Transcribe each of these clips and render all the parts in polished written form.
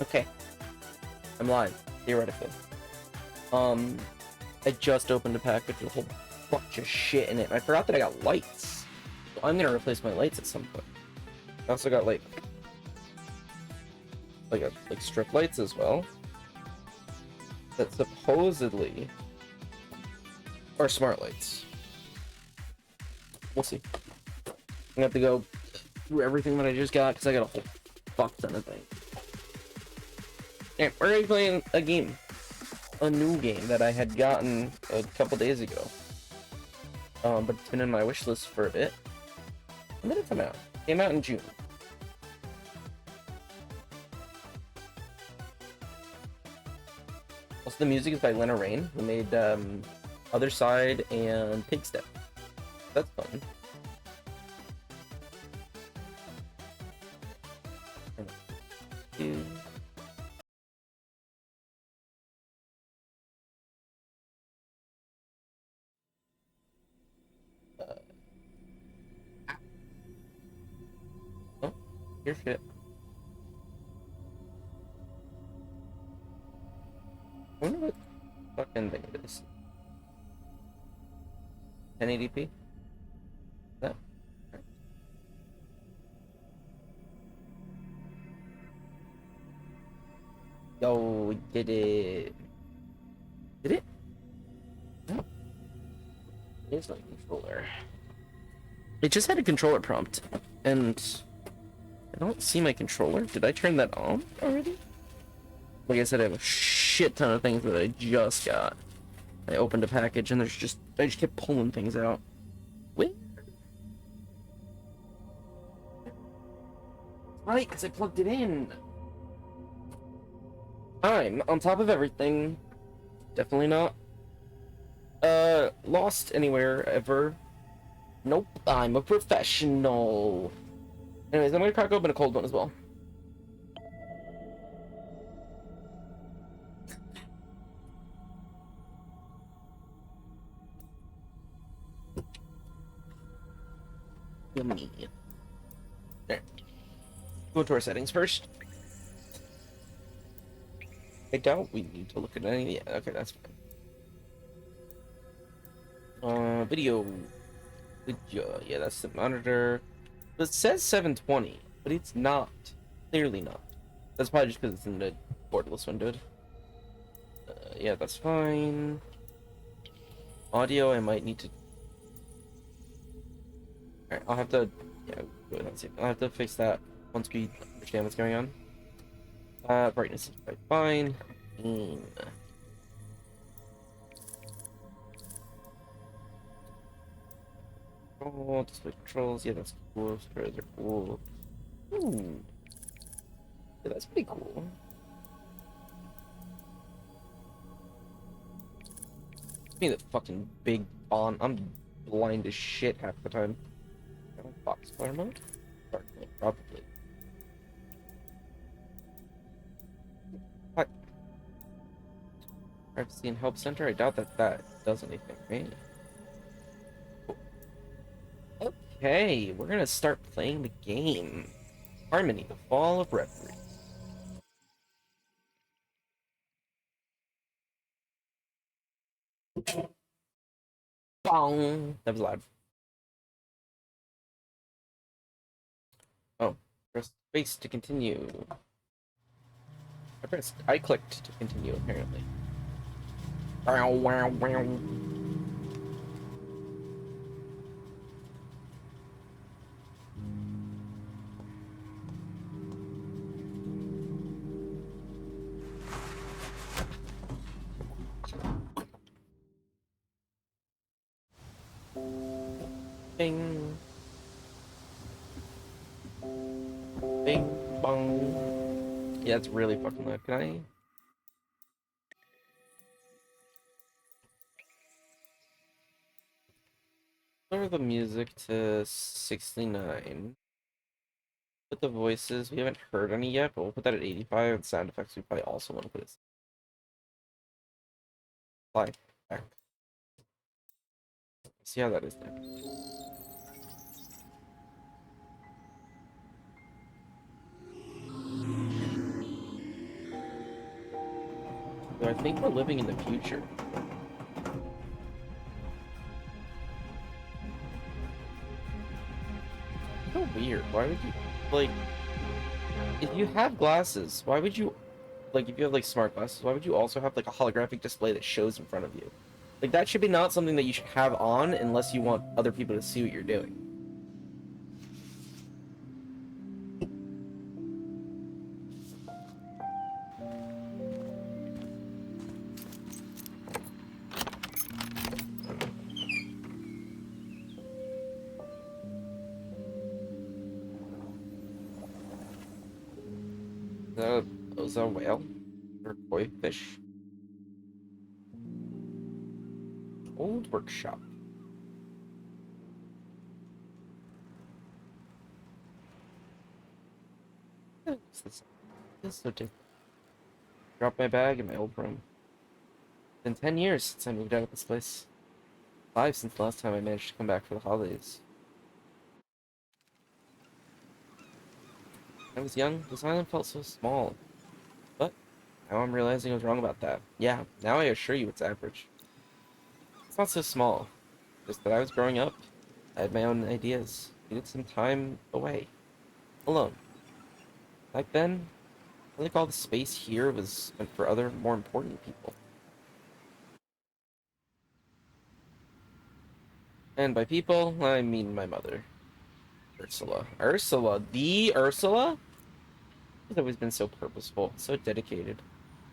Okay, I'm live, theoretically. I just opened a package with a whole bunch of shit in it, and I forgot that I got lights. So I'm gonna replace my lights at some point. I also got like strip lights as well. That supposedly are smart lights. We'll see. I'm gonna have to go through everything that I just got because I got a whole fuck ton of things. Yeah, we're gonna be playing a game. A new game that I had gotten a couple days ago. But it's been in my wish list for a bit. When did it come out? It came out in June. Also, the music is by Lena Raine, who made Other Side and Pig Step. That's fun. Oh, your shit. I wonder what fucking thing it is. 1080p? That? Yo, we did it. Did it? No. It's my controller. It just had a controller prompt, and I don't see my controller. Did I turn that on already? Like I said, I have a shit ton of things that I just got. I opened a package and I just kept pulling things out. Wait. Right, because I plugged it in. I'm on top of everything. Definitely not lost anywhere ever. Nope, I'm a professional. Anyways, I'm gonna crack open a cold one as well. Yummy. There. Go to our settings first. I doubt we need to look at any. Yeah, okay, that's fine. Video. Yeah, that's the monitor. It says 720, but it's not. Clearly not. That's probably just because it's in the borderless window. Yeah, that's fine. Audio, I might need to. Alright, I'll have to. Yeah, go ahead and see. I'll have to fix that once we understand what's going on. Brightness is quite fine. Oh, display controls. Yeah, that's cool. Spreads are cool. Ooh. Yeah, that's pretty cool. Give me the fucking big font. I'm blind as shit half the time. Box color mode? Dark mode, probably. What? Privacy and Help Center? I doubt that does anything, right? Okay, we're gonna start playing the game. Harmony, the Fall of Reverie. Bong! That was loud. Oh, press space to continue. I clicked to continue, apparently. Wow, wow, wow. Bing. Bing, bong. Yeah, it's really fucking loud. Can I? Lower the music to 69. Put the voices. We haven't heard any yet, but we'll put that at 85. And sound effects, we probably also want to put it. Fly back. See how that is there. So I think we're living in the future. So weird. Why would you, like, if you have glasses, why would you, like, if you have, like, smart glasses, why would you also have, like, a holographic display that shows in front of you? Like, that should be not something that you should have on unless you want other people to see what you're doing. Is that a whale? Or a koi fish? Old workshop. This is so different. Dropped my bag in my old room. It's been 10 years since I moved out of this place. 5 since the last time I managed to come back for the holidays. When I was young, this island felt so small. But now I'm realizing I was wrong about that. Yeah, now I assure you it's average. It's not so small. Just that I was growing up. I had my own ideas. Needed some time away. Alone. Back then, I think all the space here was meant for other, more important people. And by people, I mean my mother. Ursula. Ursula? The Ursula? She's always been so purposeful, so dedicated,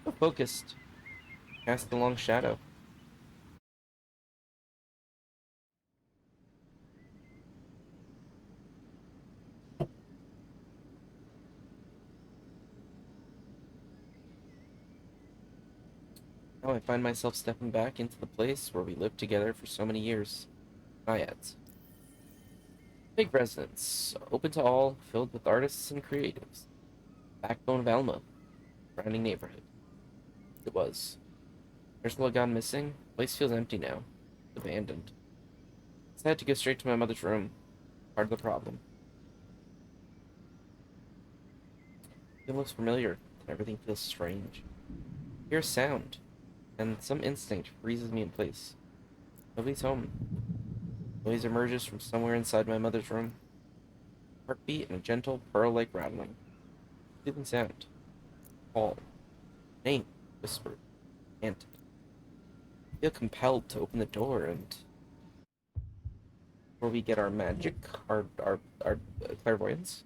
so focused. Cast a long shadow. Now I find myself stepping back into the place where we lived together for so many years. Naiads. Big residence, open to all, filled with artists and creatives. Backbone of Alma, surrounding neighborhood. It was. Ursula gone missing, the place feels empty now. Abandoned. I had to go straight to my mother's room. Part of the problem. It looks familiar, and everything feels strange. I hear a sound, and some instinct freezes me in place. Nobody's home. Noise emerges from somewhere inside my mother's room. Heartbeat and a gentle, pearl-like rattling. Soothing sound. Call. Name. Whispered. Chanted. I feel compelled to open the door and... where we get our magic, our clairvoyance.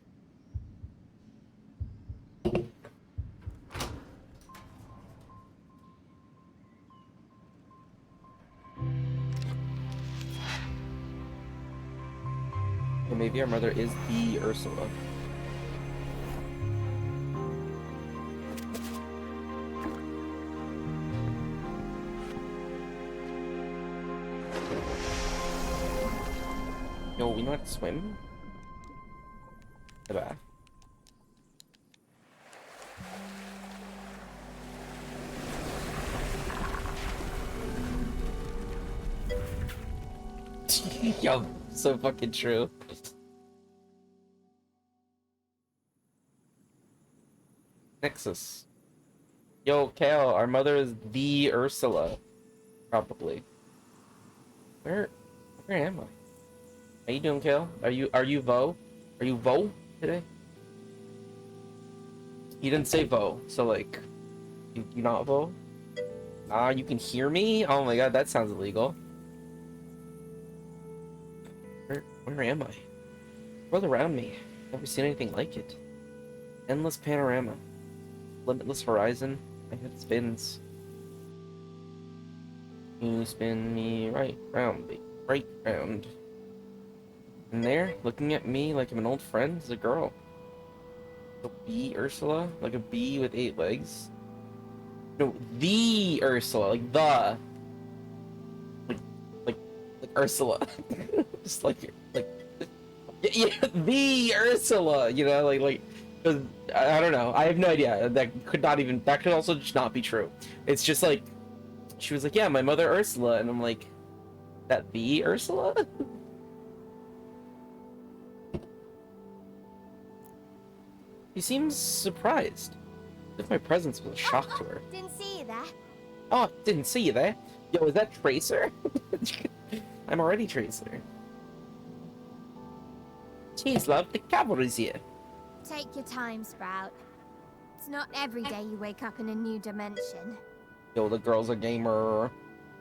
And maybe our mother is the Ursula. Yo, we know how to swim? The bath. Yo, so fucking true. Nexus. Yo, Kale, our mother is the Ursula. Probably. Where am I? How you doing, Kale? Are you Vo? Are you Vo today? You didn't say Vo, so like you not Vo? Ah, you can hear me? Oh my god, that sounds illegal. Where am I? World around me. Never seen anything like it. Endless panorama. Limitless horizon. My head spins. You spin me right round, right round. And there, looking at me like I'm an old friend, is a girl. A bee Ursula? Like a bee with 8 legs? No, the Ursula, like the. Like Ursula. Just like, yeah, the Ursula, you know, like, I don't know. I have no idea. That could also just not be true. It's just like, she was like, yeah, my mother Ursula, and I'm like, that the Ursula? She seems surprised. As if my presence was a shock to her. Didn't see you there. Oh, didn't see you there. Yo, is that Tracer? I'm already Tracer. Jeez, love, the cavalry's here. Take your time, Sprout. It's not every day you wake up in a new dimension. Yo, the girl's a gamer.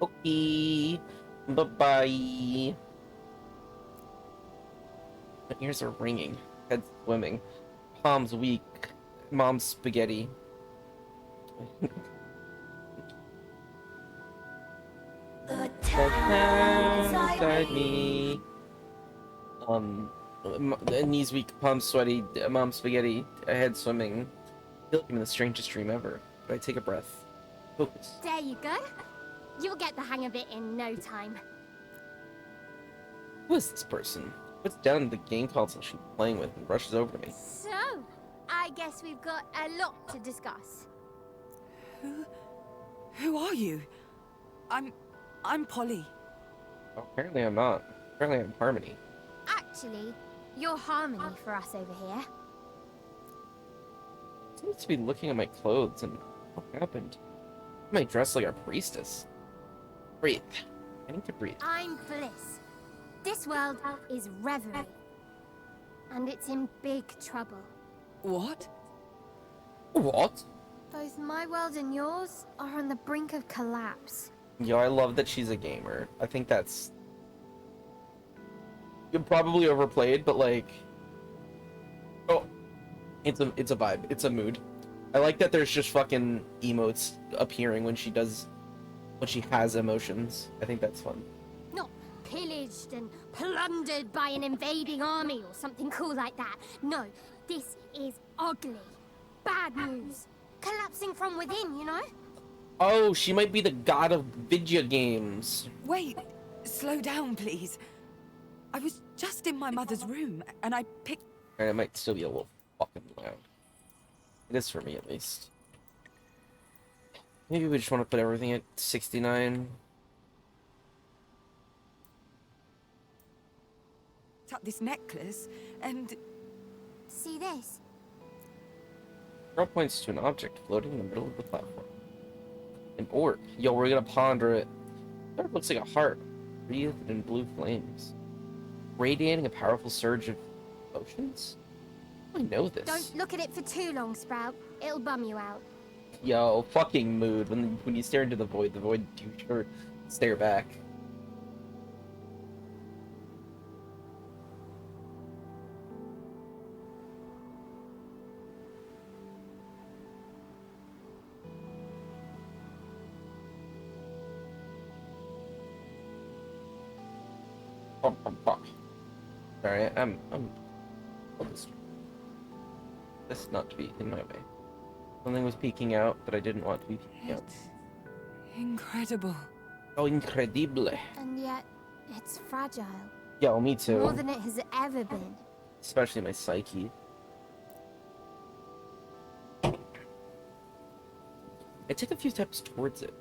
Okay. Bye-bye. My ears are ringing. Head swimming. Palms weak. Mom's spaghetti. The Town town inside me. Knees weak, palms sweaty, mom's spaghetti, head swimming. I feel like I'm in the strangest dream ever. But I take a breath. Focus. There you go. You'll get the hang of it in no time. Who is this person? Puts down the game console she's playing with and rushes over to me. So, I guess we've got a lot to discuss. Who are you? I'm Polly. Oh, apparently I'm not. Apparently I'm Harmony. Actually, you're Harmony for us over here. I seem to be looking at my clothes and what happened? Am I dressed like a priestess? Breathe. I need to breathe. I'm Bliss. This world is Reverie. And it's in big trouble. What? What? Both my world and yours are on the brink of collapse. Yo, I love that she's a gamer. I think that's... You're probably overplayed, but like... Oh. It's a vibe. It's a mood. I like that there's just fucking emotes appearing when she has emotions. I think that's fun. Not pillaged and plundered by an invading army or something cool like that. No, this is ugly. Bad news. Collapsing from within, you know? Oh, she might be the god of video games. Wait, slow down, please. I was just in my mother's room, and I picked... And it might still be a little fucking loud. It is for me, at least. Maybe we just want to put everything at 69. up this necklace, and... See this? Girl points to an object floating in the middle of the platform. An orb. Yo, we're gonna ponder it. The orb looks like a heart, wreathed in blue flames, radiating a powerful surge of emotions. I know this. Don't look at it for too long, Sprout. It'll bum you out. Yo, fucking mood. When you stare into the void you sure stare back. Sorry, I'm this not to be in my way. Something was peeking out that I didn't want to be peeking out. It's incredible. Oh, incredible. And yet, it's fragile. Yo, me too. More than it has ever been. Especially my psyche. I take a few steps towards it.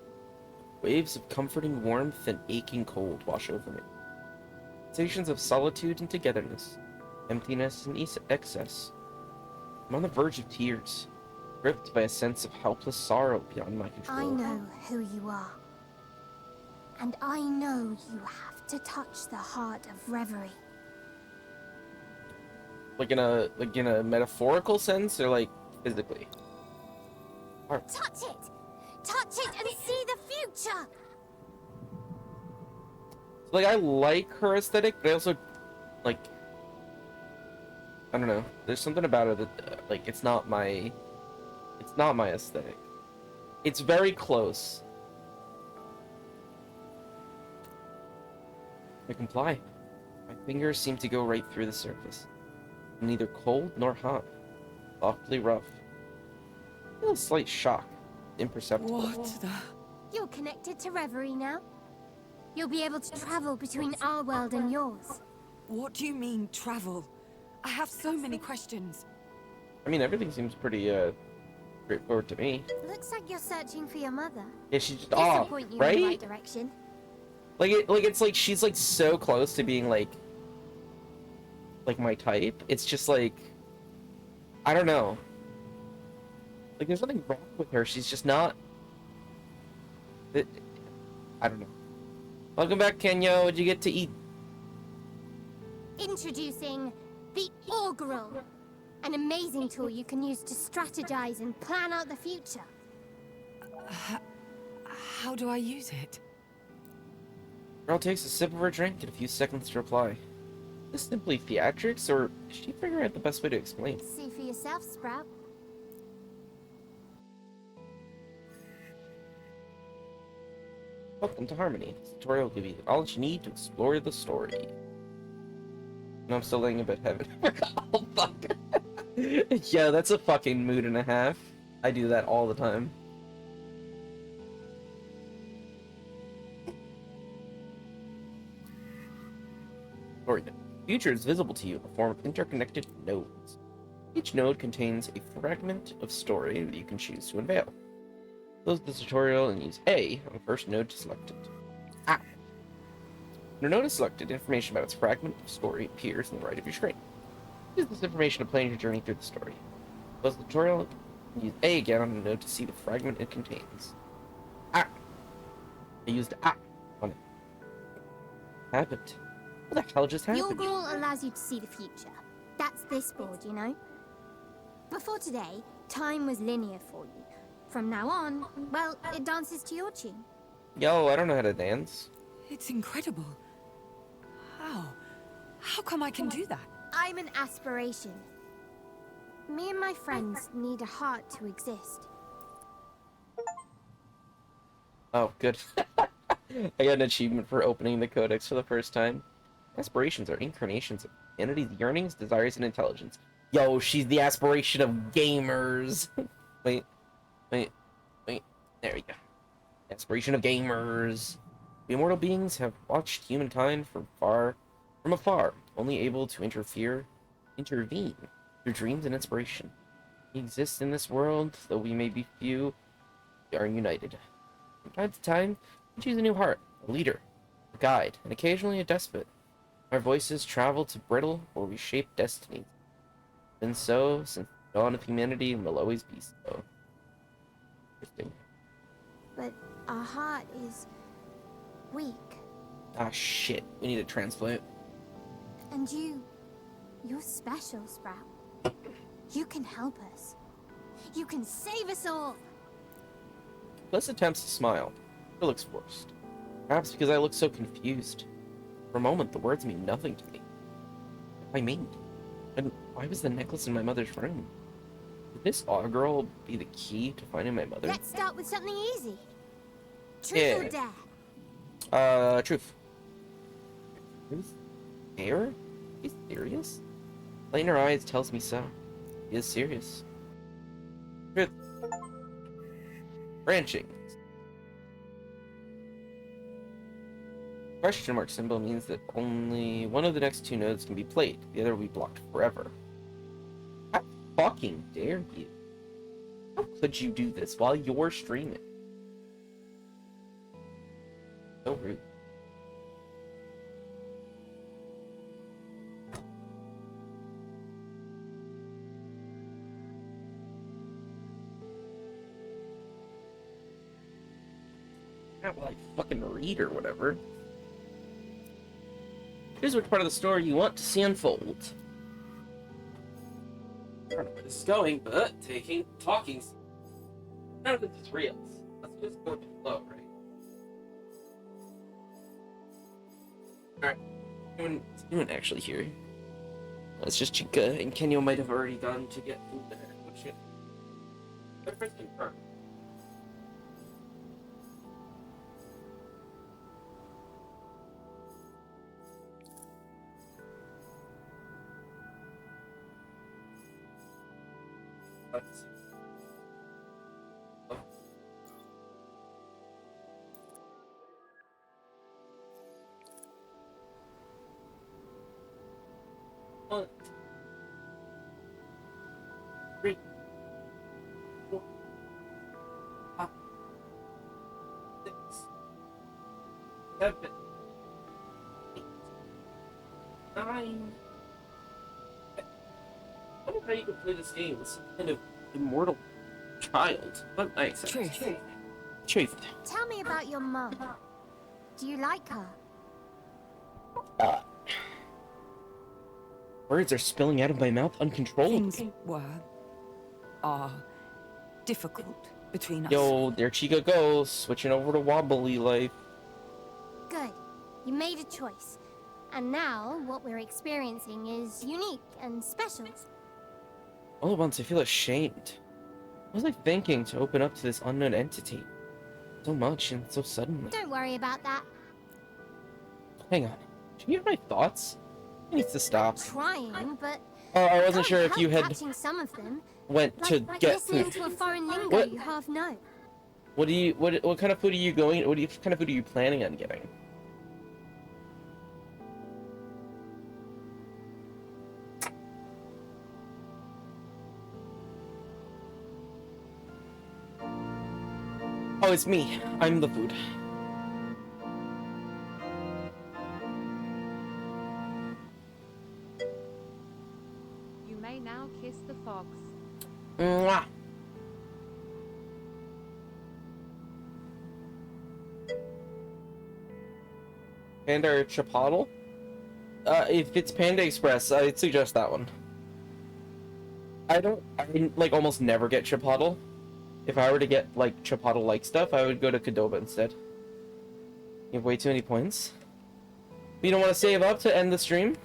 Waves of comforting warmth and aching cold wash over me. Sensations of solitude and togetherness, emptiness and excess. I'm on the verge of tears, gripped by a sense of helpless sorrow beyond my control. I know who you are. And I know you have to touch the heart of Reverie. Like in a metaphorical sense, or like physically? Touch it! Touch it and see the future! Like, I like her aesthetic, but I also, like, I don't know. There's something about her that, like, it's not my aesthetic. It's very close. I comply. My fingers seem to go right through the surface. Neither cold nor hot. Softly rough. I feel a slight shock. Imperceptible. What the... You're connected to Reverie now. You'll be able to travel between our world and yours. What do you mean, travel? I have so many questions. I mean, everything seems pretty, straightforward to me. Looks like you're searching for your mother. Yeah, she's just This'll off, point you right? in the right direction. It's like she's like so close to being like my type. It's just like, I don't know. Like, there's nothing wrong with her. She's just not. I don't know. Welcome back, Kenya. What'd you get to eat? Introducing the Augural, an amazing tool you can use to strategize and plan out the future. How do I use it? Girl takes a sip of her drink and a few seconds to reply. Is this simply theatrics, or is she figuring out the best way to explain? See for yourself, Sprout. Welcome to Harmony. This tutorial will give you the knowledge you need to explore the story. No, I'm still laying in bed heaven. Oh, fuck. Yeah, that's a fucking mood and a half. I do that all the time. Story node. The future is visible to you in the form of interconnected nodes. Each node contains a fragment of story that you can choose to unveil. Close the tutorial and use A on the first node to select it. Ah! When a node is selected, information about its fragment of story appears on the right of your screen. Use this information to plan your journey through the story. Close the tutorial and use A again on the node to see the fragment it contains. Ah! I used Ah on it. Happened. What the hell just The happened? Augural allows you to see the future. That's this board, you know? Before today, time was linear for you. From now on, well, it dances to your tune. Yo, I don't know how to dance. It's incredible. How? How come I can do that? I'm an aspiration. Me and my friends need a heart to exist. Oh, good. I got an achievement for opening the codex for the first time. Aspirations are incarnations of humanity's yearnings, desires, and intelligence. Yo, she's the aspiration of gamers. Wait. There we go. Aspiration of gamers. The immortal beings have watched humankind from afar, only able to intervene through dreams and inspiration. We exist in this world, though we may be few, we are united. From time to time, we choose a new heart, a leader, a guide, and occasionally a despot. Our voices travel to brittle where we shape destinies. Been so since the dawn of humanity and will always be so. Interesting. But our heart is weak. Ah, shit. We need a transplant. And you're special, Sprout. You can help us. You can save us all. Bliss attempts to smile. It looks forced. Perhaps because I look so confused. For a moment, the words mean nothing to me. What do I mean? And why was the necklace in my mother's room? Could this Augural be the key to finding my mother? Let's start with something easy. Truth or dare? Truth. Truth? Dare? He's serious? Light in her eyes tells me so. He is serious. Truth. Branching. Question mark symbol means that only one of the next two nodes can be played. The other will be blocked forever. How fucking dare you? How could you do this while you're streaming? So rude. Not like fucking read or whatever. Here's which part of the story you want to see unfold. I don't know where this is going, but talking. None of this is real. Let's just go with the flow, right? Alright. What's doing actually here? It's just Chica, and Kenya might have already gone to get food there. Oh shit. But first confirm. Let's see. Oh. One, 3, 4, 5, 6, 7, 8, 9. I don't know how you can play this game with some kind of immortal child, but I accept it. Truth. Truth. Tell me about your mum. Do you like her? Words are spilling out of my mouth uncontrollably. Things are difficult between us. Yo, there Chica goes, switching over to wobbly life. Good. You made a choice. And now, what we're experiencing is unique and special. All at once, I feel ashamed. What was I thinking to open up to this unknown entity? So much and so suddenly. Don't worry about that. Hang on. Should you hear my thoughts? It needs to stop. Trying, but Oh, I wasn't can't sure if help you had catching some of them. went to Like get listening food. to a foreign lingo What? you half know. What kind of food are you going? Kind of food are you planning on getting? Oh, it's me. I'm the food. You may now kiss the fox. Mwah. Panda or Chipotle? If it's Panda Express, I'd suggest that one. I like almost never get Chipotle. If I were to get like Chipotle-like stuff, I would go to Qdoba instead. You have way too many points. You don't want to save up to end the stream?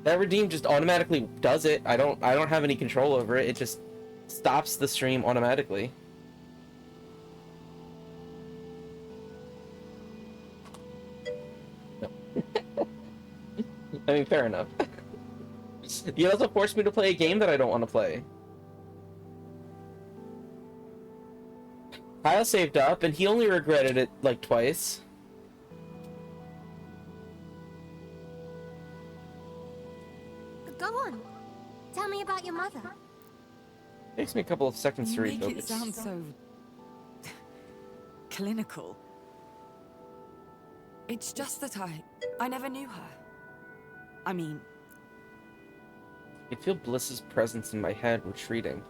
That redeem just automatically does it. I don't have any control over it. It just stops the stream automatically. No. I mean, fair enough. You also forced me to play a game that I don't want to play. Kyle saved up, and he only regretted it like twice. Go on. Tell me about your mother. Takes me a couple of seconds to You read make it focus. sound so clinical. It's just that I never knew her. I mean, I can feel Bliss's presence in my head retreating,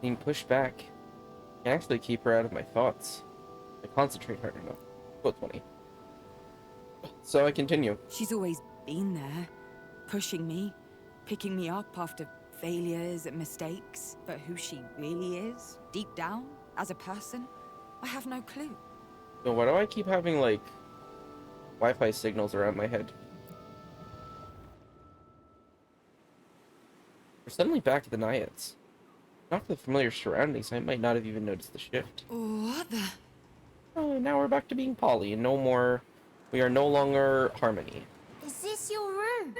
being pushed back. I can actually keep her out of my thoughts. I concentrate harder enough. Go 20. So I continue. she's always been there, pushing me, picking me up after failures and mistakes. But who she really is, deep down, as a person, I have no clue. So why do I keep having, like, Wi-Fi signals around my head? We're suddenly back at the Naiads. Not for the familiar surroundings, I might not have even noticed the shift. What the? Oh, now we're back to being Polly, and we are no longer Harmony. Is this your room?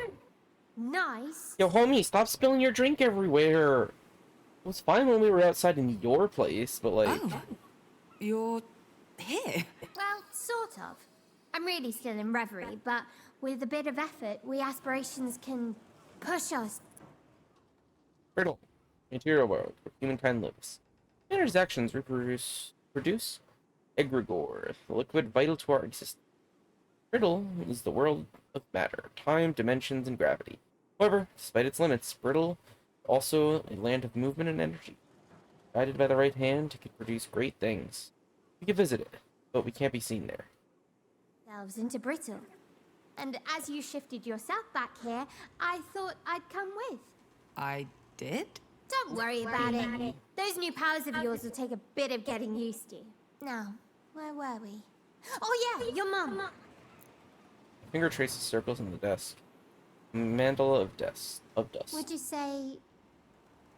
Nice. Yo, homie, stop spilling your drink everywhere! It was fine when we were outside in your place, but like... Oh, you're here. Well, sort of. I'm really still in reverie, but with a bit of effort, we aspirations can push us. Brittle. Material world, where humankind lives. Manor's actions produce egregore, the liquid vital to our existence. Brittle is the world of matter, time, dimensions, and gravity. However, despite its limits, Brittle is also a land of movement and energy. Guided by the right hand, it could produce great things. We could visit it, but we can't be seen there. Delves into brittle. And as you shifted yourself back here, I thought I'd come with. I did? Don't worry about it. Those new powers of yours will take a bit of getting used to. Now, where were we? Oh yeah, your mum. Finger traces circles on the desk. Mantle of dust. Would you say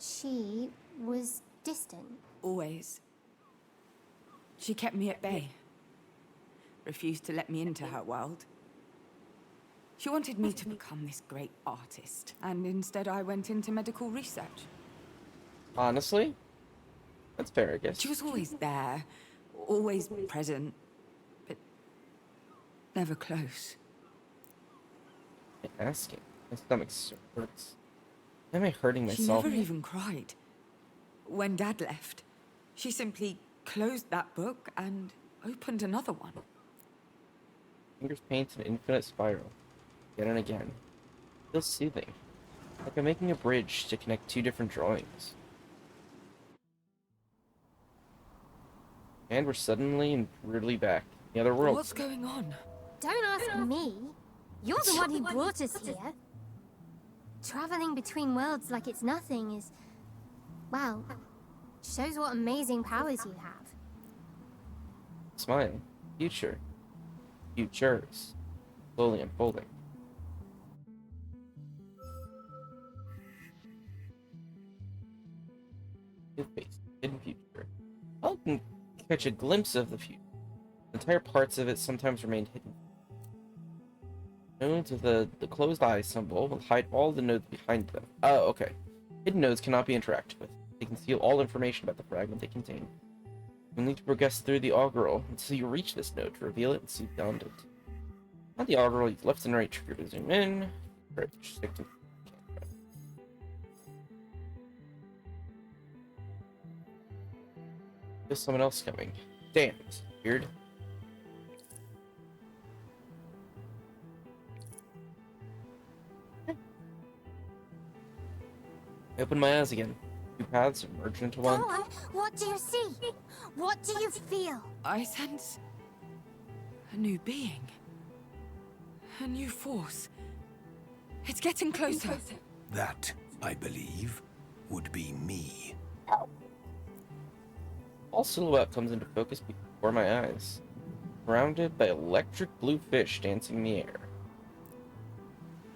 she was distant? Always. She kept me at bay. Refused to let me into her world. She wanted me to become this great artist, and instead I went into medical research. Honestly? That's fair, I guess. She was always there, always present, but never close. I'm asking. My stomach hurts. Why am I hurting myself? She never even cried. When Dad left, she simply closed that book and opened another one. Fingers paint an infinite spiral. Again and again. Feels soothing. Like I'm making a bridge to connect two different drawings. And we're suddenly and brutally back in the other world. What's going on? Don't ask me. You're the one who brought us here. Traveling between worlds like it's nothing is, well, shows what amazing powers you have. Smile. Future. Futures. Slowly unfolding. New face. Hidden future. I can catch a glimpse of the future. Entire parts of it sometimes remain hidden. Nodes with the closed eye symbol will hide all the nodes behind them. Oh, okay. Hidden nodes cannot be interacted with. They conceal all information about the fragment they contain. You'll need to progress through the augural until you reach this node to reveal it and see beyond it. On the augural, use left and right trigger to zoom in. Right, stick to camera. There's someone else coming. Damn, it's weird. I open my eyes again. Two paths merge into one. Go on, what do you see? What do you feel? I sense a new being. A new force. It's getting closer. That, I believe, would be me. All silhouette comes into focus before my eyes, surrounded by electric blue fish dancing in the air.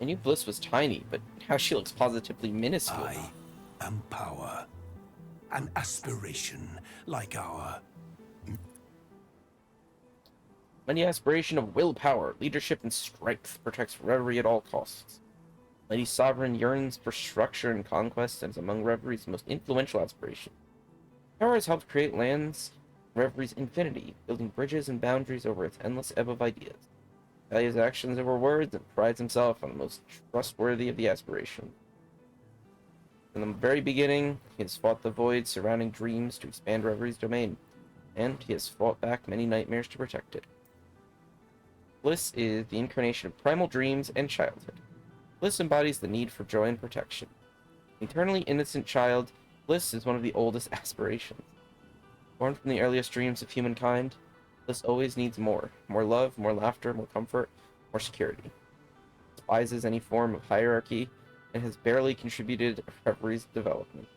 I knew Bliss was tiny, but now she looks positively minuscule. I am power. An aspiration like our... Mighty aspiration of willpower, leadership, and strength protects Reverie at all costs. Lady Sovereign yearns for structure and conquest and is among Reverie's most influential aspirations. Power has helped create lands in Reverie's infinity, building bridges and boundaries over its endless ebb of ideas. Values actions over words and prides himself on the most trustworthy of the aspirations. From the very beginning, he has fought the void surrounding dreams to expand Reverie's domain, and he has fought back many nightmares to protect it. Bliss is the incarnation of primal dreams and childhood. Bliss embodies the need for joy and protection. An eternally innocent child, Bliss is one of the oldest aspirations. Born from the earliest dreams of humankind, Bliss always needs more. More love, more laughter, more comfort, more security. Despises any form of hierarchy, and has barely contributed to Reverie's development.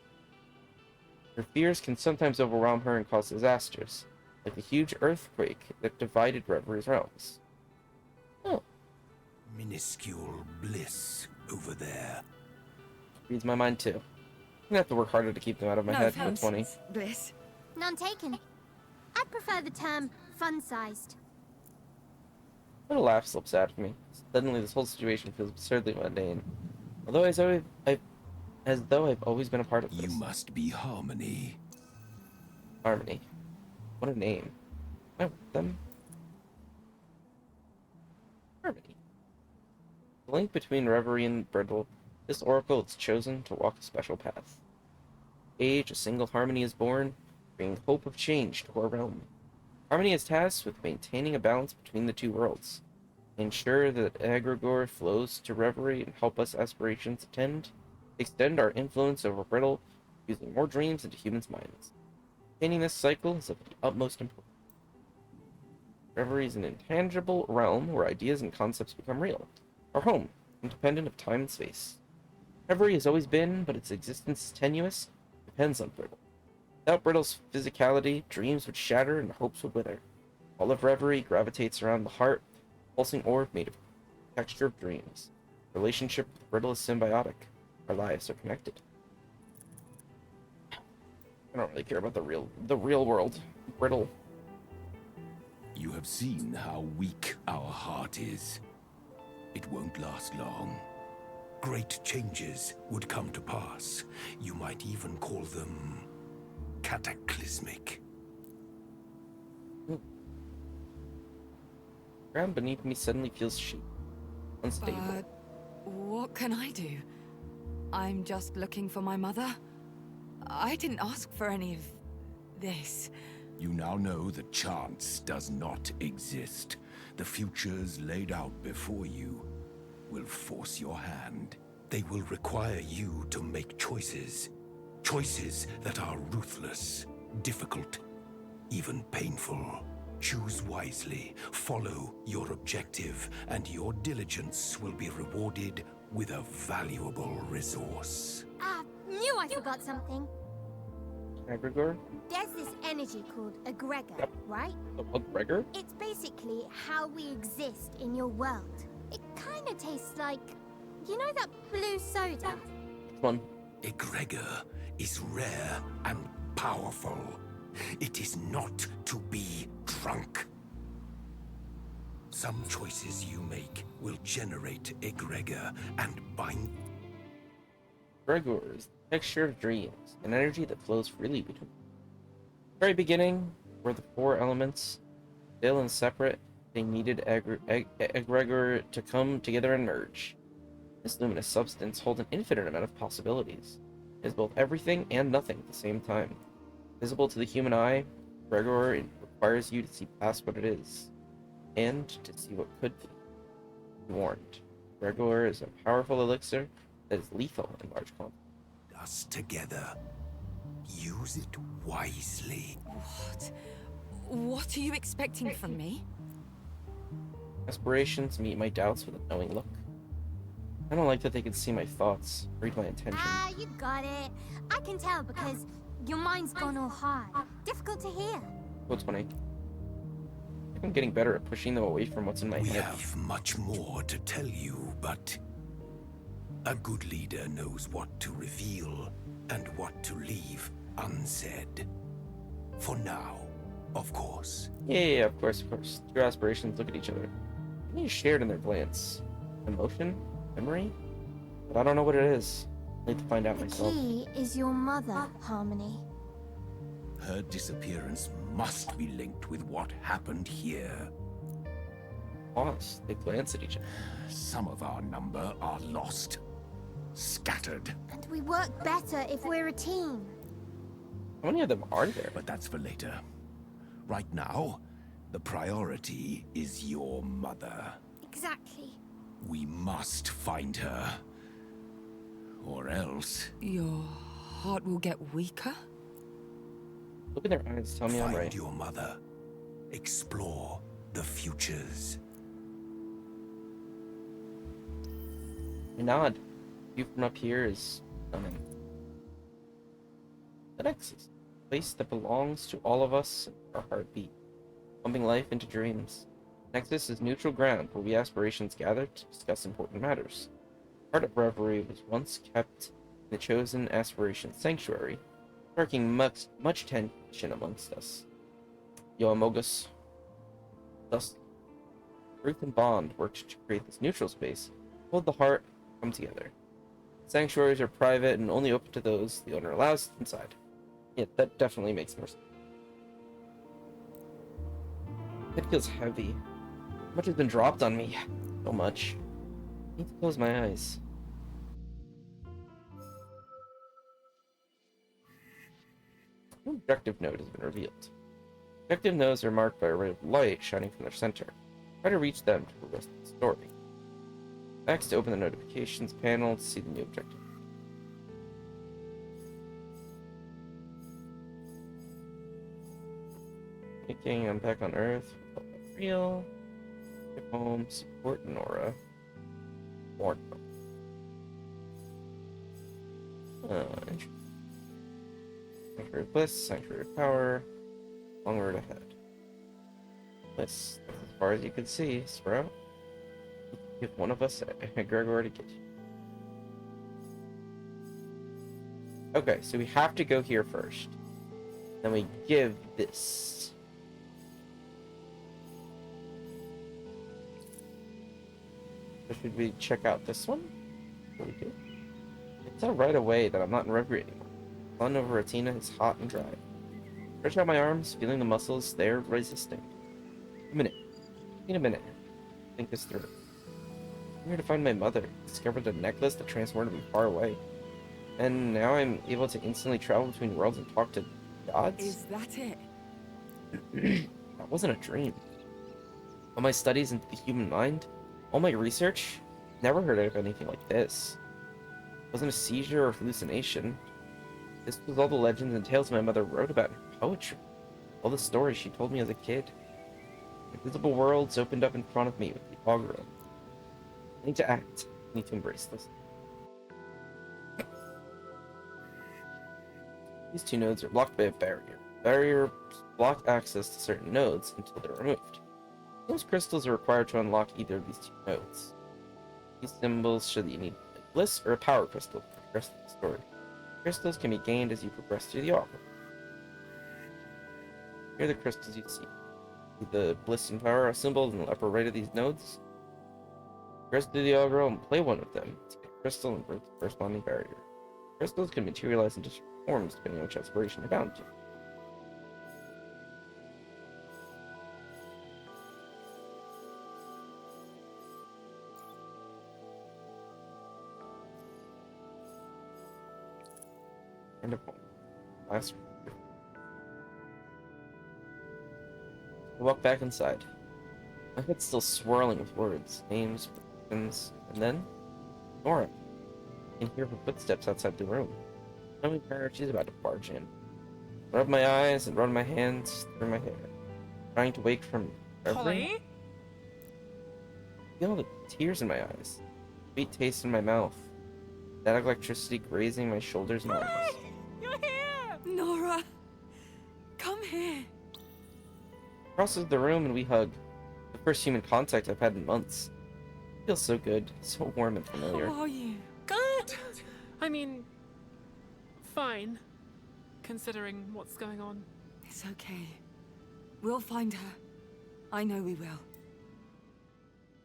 Her fears can sometimes overwhelm her and cause disasters, like the huge earthquake that divided Reverie's realms. Oh. minuscule bliss over there. Reads my mind too. I'm gonna have to work harder to keep them out of my head for the 20. Bliss. None taken. I'd prefer the term fun-sized. A little laugh slips out of me. Suddenly this whole situation feels absurdly mundane. Although as though I've always been a part of this. You must be Harmony. Harmony. What a name. I want them. Harmony. The link between Reverie and Brittle, this oracle is chosen to walk a special path. Age, a single Harmony is born, bringing hope of change to our realm. Harmony is tasked with maintaining a balance between the two worlds. Ensure that egregore flows to Reverie and help us aspirations extend our influence over Brittle, using more dreams into humans' minds. Maintaining this cycle is of the utmost importance. Reverie is an intangible realm where ideas and concepts become real. Our home, independent of time and space. Reverie has always been, but its existence is tenuous, depends on Brittle. Without Brittle's physicality, dreams would shatter and hopes would wither. All of Reverie gravitates around the heart, pulsing orb made of texture of dreams. Relationship with Brittle is symbiotic. Our lives are connected. I don't really care about the real world. Brittle. You have seen how weak our heart is. It won't last long. Great changes would come to pass. You might even call them cataclysmic. The ground beneath me suddenly feels shaky, unstable. But what can I do? I'm just looking for my mother. I didn't ask for any of this. You now know that chance does not exist. The futures laid out before you will force your hand. they will require you to make choices. Choices that are ruthless, difficult, even painful. Choose wisely, follow your objective, and your diligence will be rewarded with a valuable resource. Ah, knew I forgot something. Egregore? There's this energy called egregor, Yep. right? Egregor? It's basically how we exist in your world. It kind of tastes like, you know that blue soda? Which one? Egregor is rare and powerful. It is not to be drunk. Some choices you make will generate egregor and bind. Egregore is the texture of dreams, an energy that flows freely between. Very beginning were the four elements, still and separate. They needed egregor to come together and merge. This luminous substance holds an infinite amount of possibilities. It is both everything and nothing at the same time. Visible to the human eye, egregor requires you to see past what it is, and to see what could be. Be warned, egregor is a powerful elixir that is lethal in large quantities. Us together. Use it wisely. What? What are you expecting from me? Aspirations meet my doubts with a knowing look. I don't like that they can see my thoughts, read my intentions. Ah, you got it. I can tell because your mind's gone all hard. Difficult to hear. What's funny? I think I'm getting better at pushing them away from what's in my We head. have much more to tell you, but a good leader knows what to reveal and what to leave unsaid. For now, of course. Yeah, of course, of course. Two aspirations look at each other. They shared in their glance. Emotion? Memory? But I don't know what it is. I need to find out The myself. key is your mother, Harmony. Her disappearance must be linked with what happened here. Pause. They glance at each other. Some of our number are lost, scattered, And we work better if we're a team. How many of them are there? but that's for later. Right now, the priority is your mother. Exactly. We must find her. Or else, Your heart will get weaker? Look in their eyes. Tell me I'm find right. your mother. Explore the futures. I nod. View from up here is stunning. The Nexus, a place that belongs to all of us and our heartbeat, pumping life into dreams. Nexus is neutral ground where we aspirations gather to discuss important matters. Heart of Reverie was once kept in the chosen aspiration sanctuary, sparking much tension amongst us. Yoamogus. Thus, Ruth and Bond worked to create this neutral space, hold the heart come together. Sanctuaries are private and only open to those the owner allows inside. Yeah, that definitely makes more sense. It feels heavy. Much has been dropped on me. So much. I need to close my eyes. An objective node has been revealed. Objective nodes are marked by a ray of light shining from their center. Try to reach them to progress the story. Next, open the notifications panel to see the new objective. Thinking I'm back on Earth. Real. Get home. Support Nora. Warn them. Interesting. Sanctuary of Bliss. Sanctuary of Power. Long road ahead. Bliss. That's as far as you can see, Sprout. Give one of us a Gregor to get you. Okay, so we have to go here first. Then we give this. So should we check out this one? What do we do? It's not right away that I'm not in Reverie anymore. Sun over Retina is hot and dry. Stretch out my arms, feeling the muscles there resisting. A minute. In a minute. Think this through. I'm here to find my mother. Discovered a necklace that transported me far away. And now I'm able to instantly travel between worlds and talk to gods? Is that it? That wasn't a dream. All my studies into the human mind, all my research, never heard of anything like this. wasn't a seizure or hallucination. This was all the legends and tales my mother wrote about in her poetry. All the stories she told me as a kid. Invisible worlds opened up in front of me with the augural. I need to act. I need to embrace this. These two nodes are blocked by a barrier. Barriers block access to certain nodes until they're removed. Those crystals are required to unlock either of these two nodes. These symbols show that you need a bliss or a power crystal for the rest of the story. Crystals can be gained as you progress through the augural. Here are the crystals you see. The bliss and power are symbols in the upper right of these nodes. Progress through the augural and play one of them to get a crystal and break the corresponding barrier. Crystals can materialize into different forms depending on which aspiration they're bound to. End of poem. Last. I walk back inside. My head's still swirling with words, names, predictions, and then Nora. I can hear her footsteps outside the room. Knowing her, she's about to barge in. I rub my eyes and run my hands through my hair, trying to wake from reverie. Polly? Feel the tears in my eyes, sweet taste in my mouth, static electricity grazing my shoulders and arms. You're here! Nora! Come here! Crosses the room and we hug. The first human contact I've had in months. Feels so good, so warm and familiar. How are you? Good! I mean, fine, considering what's going on. It's okay. We'll find her. I know we will.